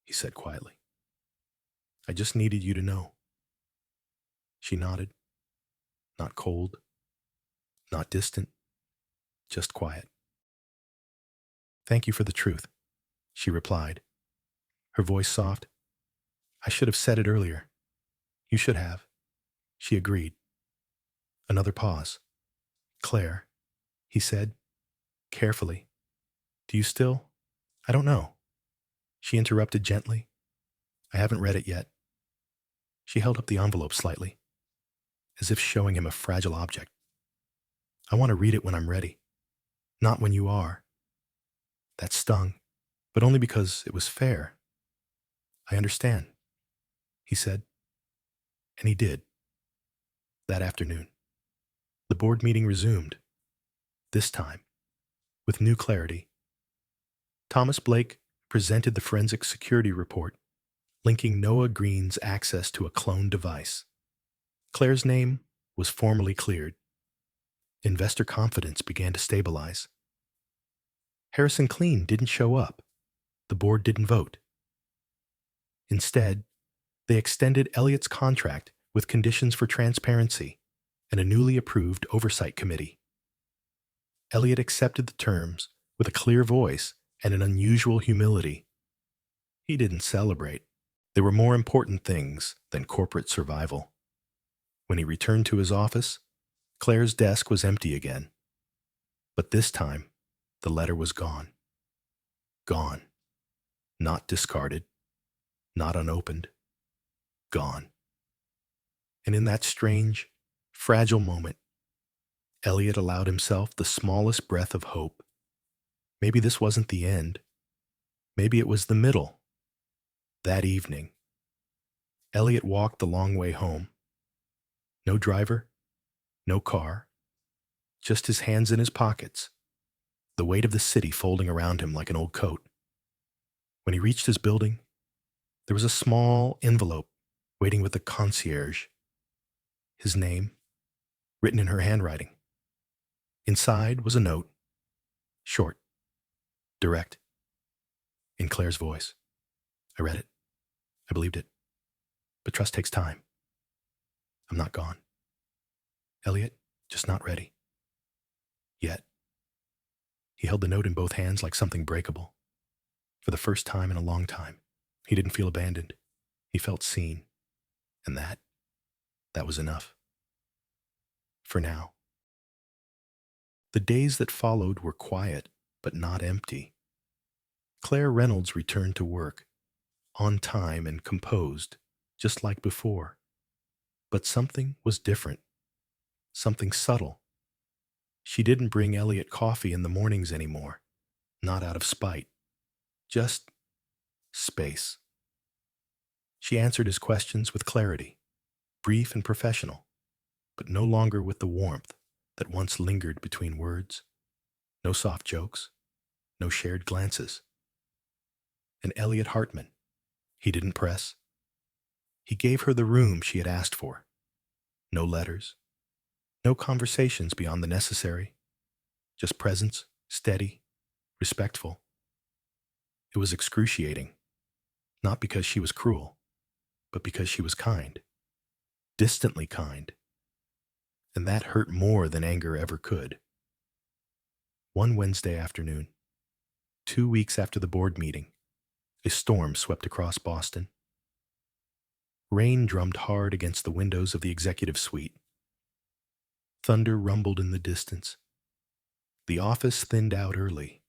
he said quietly. "I just needed you to know." She nodded, not cold, not distant, just quiet. "Thank you for the truth," she replied, her voice soft. "I should have said it earlier." "You should have," she agreed. Another pause. "Claire," he said, carefully, "do you still—" "I don't know," she interrupted gently. "I haven't read it yet." She held up the envelope slightly, as if showing him a fragile object. "I want to read it when I'm ready, not when you are." That stung, but only because it was fair. "I understand," he said. And he did. That afternoon, the board meeting resumed, this time with new clarity. Thomas Blake presented the forensic security report, linking Noah Green's access to a cloned device. Claire's name was formally cleared. Investor confidence began to stabilize. Harrison Clean didn't show up. The board didn't vote. Instead, they extended Elliot's contract with conditions for transparency and a newly approved oversight committee. Elliot accepted the terms with a clear voice and an unusual humility. He didn't celebrate. There were more important things than corporate survival. When he returned to his office, Claire's desk was empty again. But this time, the letter was gone. Gone. Not discarded. Not unopened. Gone. And in that strange, fragile moment, Elliot allowed himself the smallest breath of hope. Maybe this wasn't the end. Maybe it was the middle. That evening, Elliot walked the long way home. No driver, no car, just his hands in his pockets, the weight of the city folding around him like an old coat. When he reached his building, there was a small envelope waiting with the concierge. His name, written in her handwriting. Inside was a note, short, direct, in Claire's voice. I read it. I believed it. But trust takes time. I'm not gone. Elliot, just not ready. Yet. He held the note in both hands like something breakable. For the first time in a long time, he didn't feel abandoned. He felt seen. And that was enough. For now. The days that followed were quiet, but not empty. Claire Reynolds returned to work, on time and composed, just like before. But something was different. Something subtle. She didn't bring Elliot coffee in the mornings anymore, not out of spite. Just space. She answered his questions with clarity, brief and professional, but no longer with the warmth that once lingered between words. No soft jokes, no shared glances. And Elliot Hartman, he didn't press. He gave her the room she had asked for. No letters, no conversations beyond the necessary, just presence, steady, respectful. It was excruciating, not because she was cruel, but because she was kind, distantly kind. And that hurt more than anger ever could. One Wednesday afternoon, 2 weeks after the board meeting, a storm swept across Boston. Rain drummed hard against the windows of the executive suite. Thunder rumbled in the distance. The office thinned out early,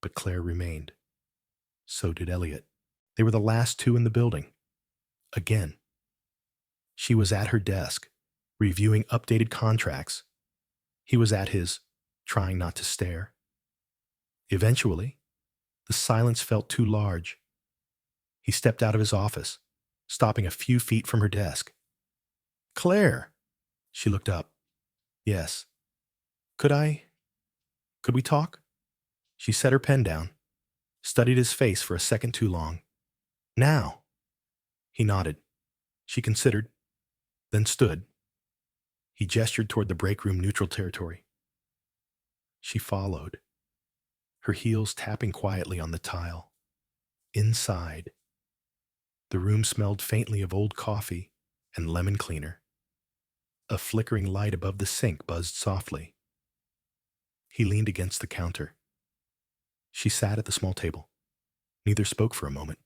but Claire remained. So did Elliot. They were the last two in the building. Again. She was at her desk, reviewing updated contracts. He was at his, trying not to stare. Eventually, the silence felt too large. He stepped out of his office, stopping a few feet from her desk. Claire! She looked up. Yes. Could we talk? She set her pen down, studied his face for a second too long. Now. He nodded. She considered, then stood. He gestured toward the break room neutral territory. She followed, her heels tapping quietly on the tile. Inside, the room smelled faintly of old coffee and lemon cleaner. A flickering light above the sink buzzed softly. He leaned against the counter. She sat at the small table. Neither spoke for a moment,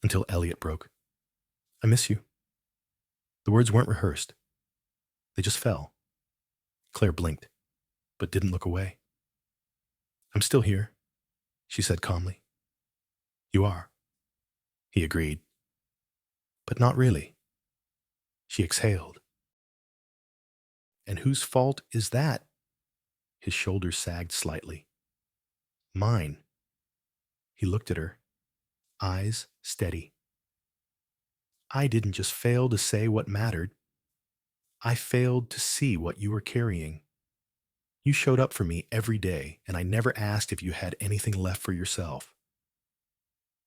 until Elliot broke. I miss you. The words weren't rehearsed. They just fell. Claire blinked, but didn't look away. I'm still here, she said calmly. You are, he agreed. But not really. She exhaled. And whose fault is that? His shoulders sagged slightly. Mine. He looked at her, eyes steady. I didn't just fail to say what mattered. I failed to see what you were carrying. You showed up for me every day, and I never asked if you had anything left for yourself.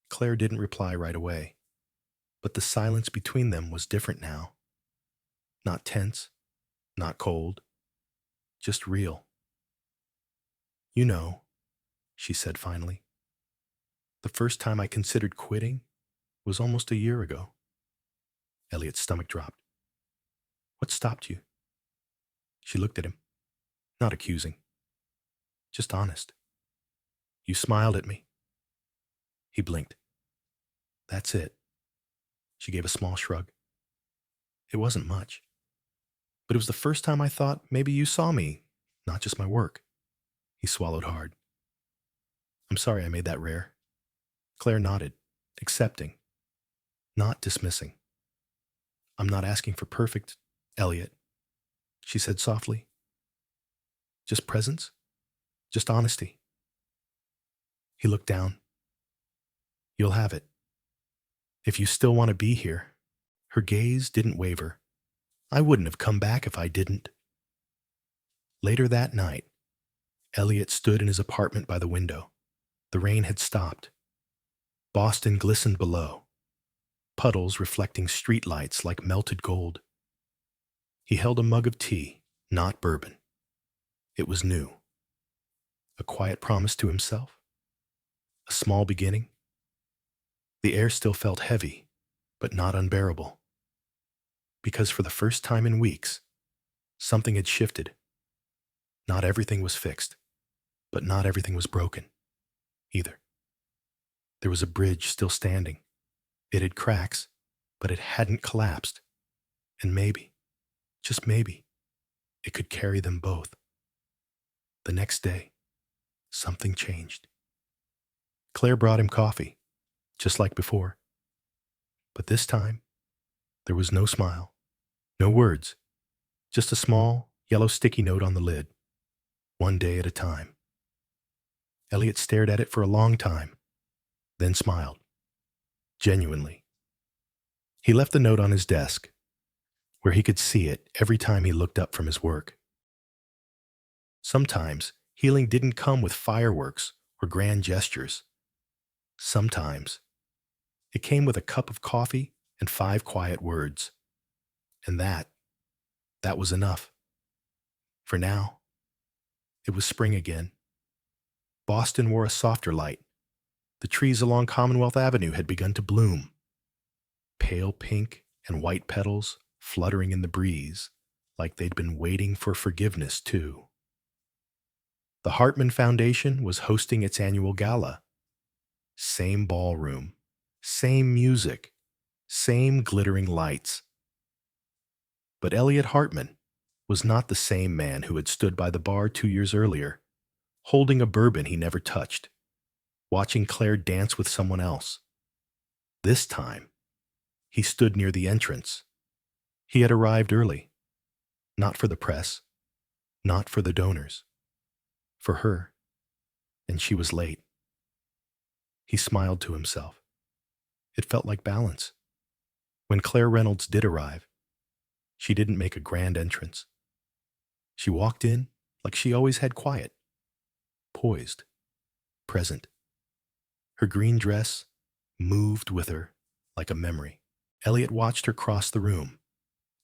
Claire didn't reply right away, but the silence between them was different now. Not tense, not cold, just real. You know, she said finally, the first time I considered quitting was almost a year ago. Elliot's stomach dropped. What stopped you? She looked at him, not accusing, just honest. You smiled at me. He blinked. That's it. She gave a small shrug. It wasn't much. But it was the first time I thought maybe you saw me, not just my work. He swallowed hard. I'm sorry I made that rare. Claire nodded, accepting, not dismissing. I'm not asking for perfect, Elliot, she said softly. Just presence? Just honesty? He looked down. You'll have it. If you still want to be here. Her gaze didn't waver. I wouldn't have come back if I didn't. Later that night, Elliot stood in his apartment by the window. The rain had stopped. Boston glistened below, puddles reflecting streetlights like melted gold. He held a mug of tea, not bourbon. It was new. A quiet promise to himself. A small beginning. The air still felt heavy, but not unbearable. Because for the first time in weeks, something had shifted. Not everything was fixed, but not everything was broken, either. There was a bridge still standing. It had cracks, but it hadn't collapsed. And maybe, just maybe, it could carry them both. The next day, something changed. Claire brought him coffee, just like before. But this time, there was no smile, no words, just a small, yellow sticky note on the lid. One day at a time. Elliot stared at it for a long time, then smiled. Genuinely. He left the note on his desk, where he could see it every time he looked up from his work. Sometimes, healing didn't come with fireworks or grand gestures. Sometimes, it came with a cup of coffee and 5 quiet words. And that was enough. For now, it was spring again. Boston wore a softer light. The trees along Commonwealth Avenue had begun to bloom. Pale pink and white petals fluttering in the breeze, like they'd been waiting for forgiveness, too. The Hartman Foundation was hosting its annual gala. Same ballroom, same music, same glittering lights. But Elliot Hartman was not the same man who had stood by the bar 2 years earlier, holding a bourbon he never touched, watching Claire dance with someone else. This time, he stood near the entrance. He had arrived early, not for the press, not for the donors, for her, and she was late. He smiled to himself. It felt like balance. When Claire Reynolds did arrive, she didn't make a grand entrance. She walked in like she always had, quiet, poised, present. Her green dress moved with her like a memory. Elliot watched her cross the room,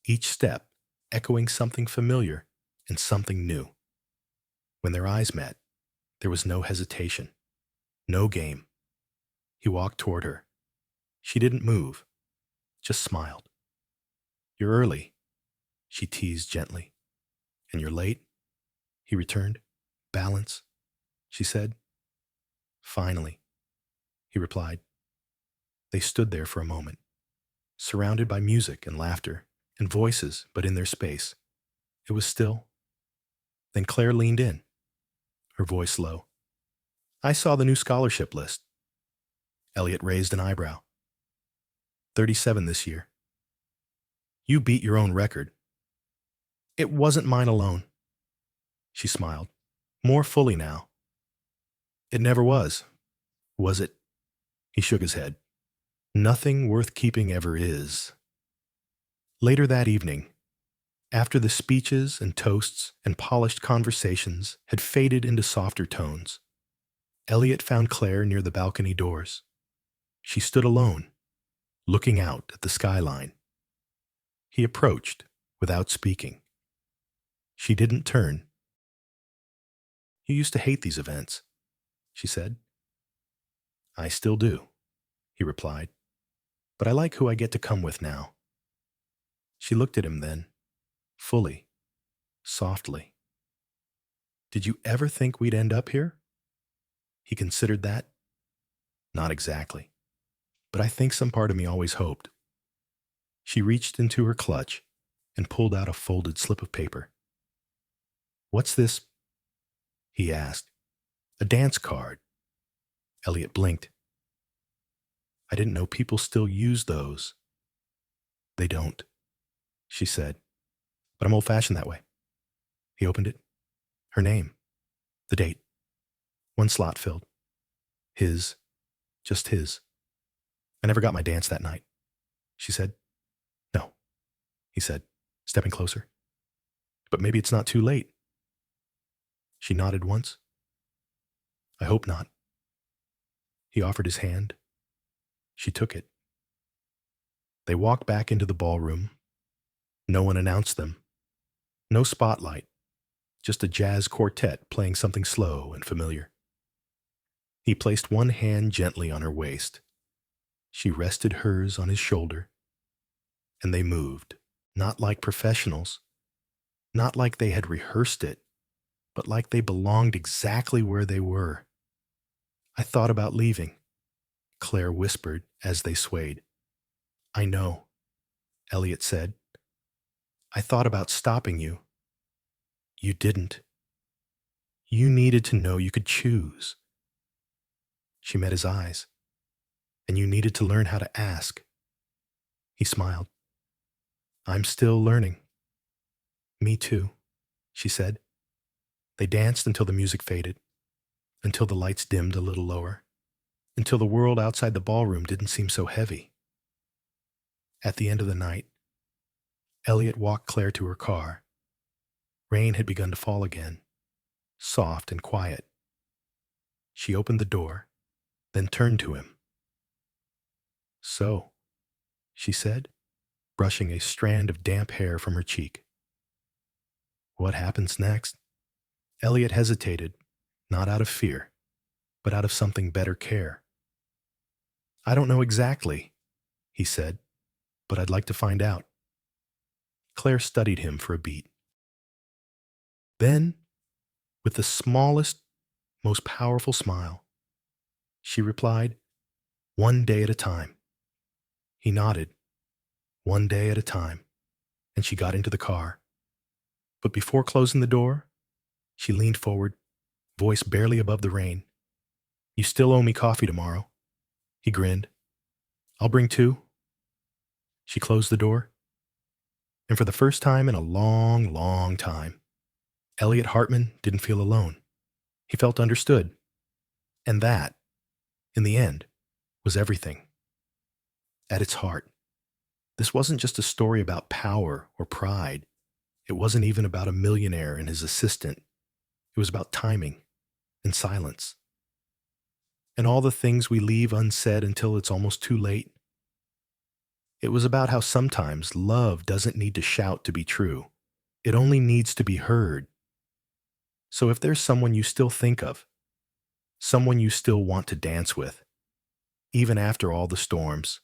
each step echoing something familiar and something new. When their eyes met, there was no hesitation, no game. He walked toward her. She didn't move, just smiled. "You're early," she teased gently. "And you're late?" he returned. "Balance," she said. "Finally," he replied. They stood there for a moment, surrounded by music and laughter and voices, but in their space. It was still. Then Claire leaned in, her voice low. "I saw the new scholarship list." Elliot raised an eyebrow. 37 this year. "You beat your own record." "It wasn't mine alone." She smiled, more fully now. "It never was it?" He shook his head. "Nothing worth keeping ever is." Later that evening, after the speeches and toasts and polished conversations had faded into softer tones, Elliot found Claire near the balcony doors. She stood alone, looking out at the skyline. He approached without speaking. She didn't turn. "You used to hate these events," she said. "I still do," he replied. "But I like who I get to come with now." She looked at him then, fully, softly. "Did you ever think we'd end up here?" He considered that. "Not exactly. But I think some part of me always hoped." She reached into her clutch and pulled out a folded slip of paper. "What's this?" he asked. "A dance card." Elliot blinked. "I didn't know people still use those." "They don't," she said. "But I'm old-fashioned that way." He opened it. Her name, the date, one slot filled. His, just his. I never got my dance that night, she said. No, he said, stepping closer. But maybe it's not too late. She nodded once. I hope not. He offered his hand. She took it. They walked back into the ballroom. No one announced them. No spotlight, just a jazz quartet playing something slow and familiar. He placed one hand gently on her waist. She rested hers on his shoulder. And they moved, not like professionals, not like they had rehearsed it, but like they belonged exactly where they were. I thought about leaving, Claire whispered as they swayed. I know, Elliot said. I thought about stopping you. You didn't. You needed to know you could choose. She met his eyes. And you needed to learn how to ask. He smiled. I'm still learning. Me too, she said. They danced until the music faded, until the lights dimmed a little lower, until the world outside the ballroom didn't seem so heavy. At the end of the night, Elliot walked Claire to her car. Rain had begun to fall again, soft and quiet. She opened the door, then turned to him. So, she said, brushing a strand of damp hair from her cheek. What happens next? Elliot hesitated, not out of fear, but out of something better care. I don't know exactly, he said, but I'd like to find out. Claire studied him for a beat. Then, with the smallest, most powerful smile, she replied, one day at a time. He nodded, one day at a time, and she got into the car. But before closing the door, she leaned forward, voice barely above the rain. You still owe me coffee tomorrow. He grinned. I'll bring two. She closed the door. And for the first time in a long, long time, Elliot Hartman didn't feel alone. He felt understood. And that, in the end, was everything. At its heart, this wasn't just a story about power or pride. It wasn't even about a millionaire and his assistant. It was about timing and silence. And all the things we leave unsaid until it's almost too late. It was about how sometimes love doesn't need to shout to be true. It only needs to be heard. So if there's someone you still think of, someone you still want to dance with, even after all the storms,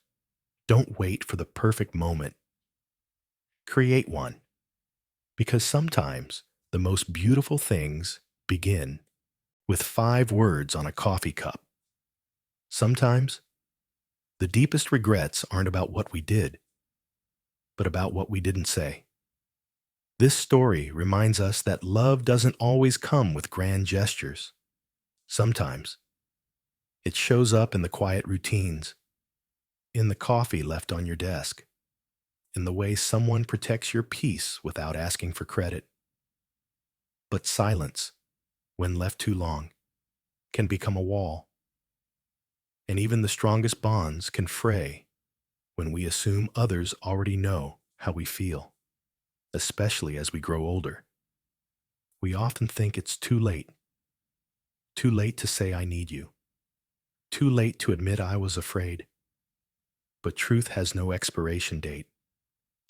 don't wait for the perfect moment. Create one. Because sometimes the most beautiful things begin with 5 words on a coffee cup. Sometimes the deepest regrets aren't about what we did, but about what we didn't say. This story reminds us that love doesn't always come with grand gestures. Sometimes it shows up in the quiet routines, in the coffee left on your desk, in the way someone protects your peace without asking for credit. But silence, when left too long, can become a wall. And even the strongest bonds can fray when we assume others already know how we feel, especially as we grow older. We often think it's too late. Too late to say I need you. Too late to admit I was afraid. But truth has no expiration date,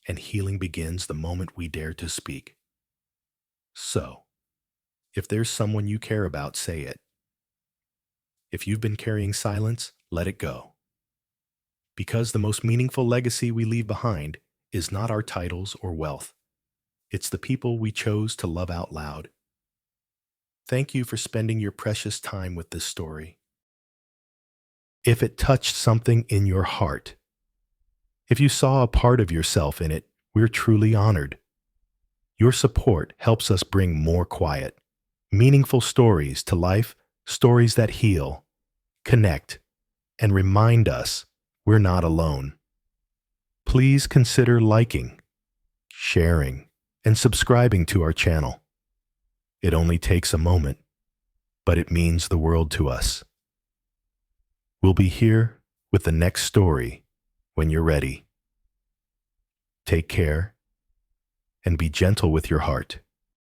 and healing begins the moment we dare to speak. So, if there's someone you care about, say it. If you've been carrying silence, let it go. Because the most meaningful legacy we leave behind is not our titles or wealth. It's the people we chose to love out loud. Thank you for spending your precious time with this story. If it touched something in your heart, if you saw a part of yourself in it, we're truly honored. Your support helps us bring more quiet, meaningful stories to life, stories that heal, connect, and remind us we're not alone. Please consider liking, sharing, and subscribing to our channel. It only takes a moment, but it means the world to us. We'll be here with the next story when you're ready. Take care and be gentle with your heart.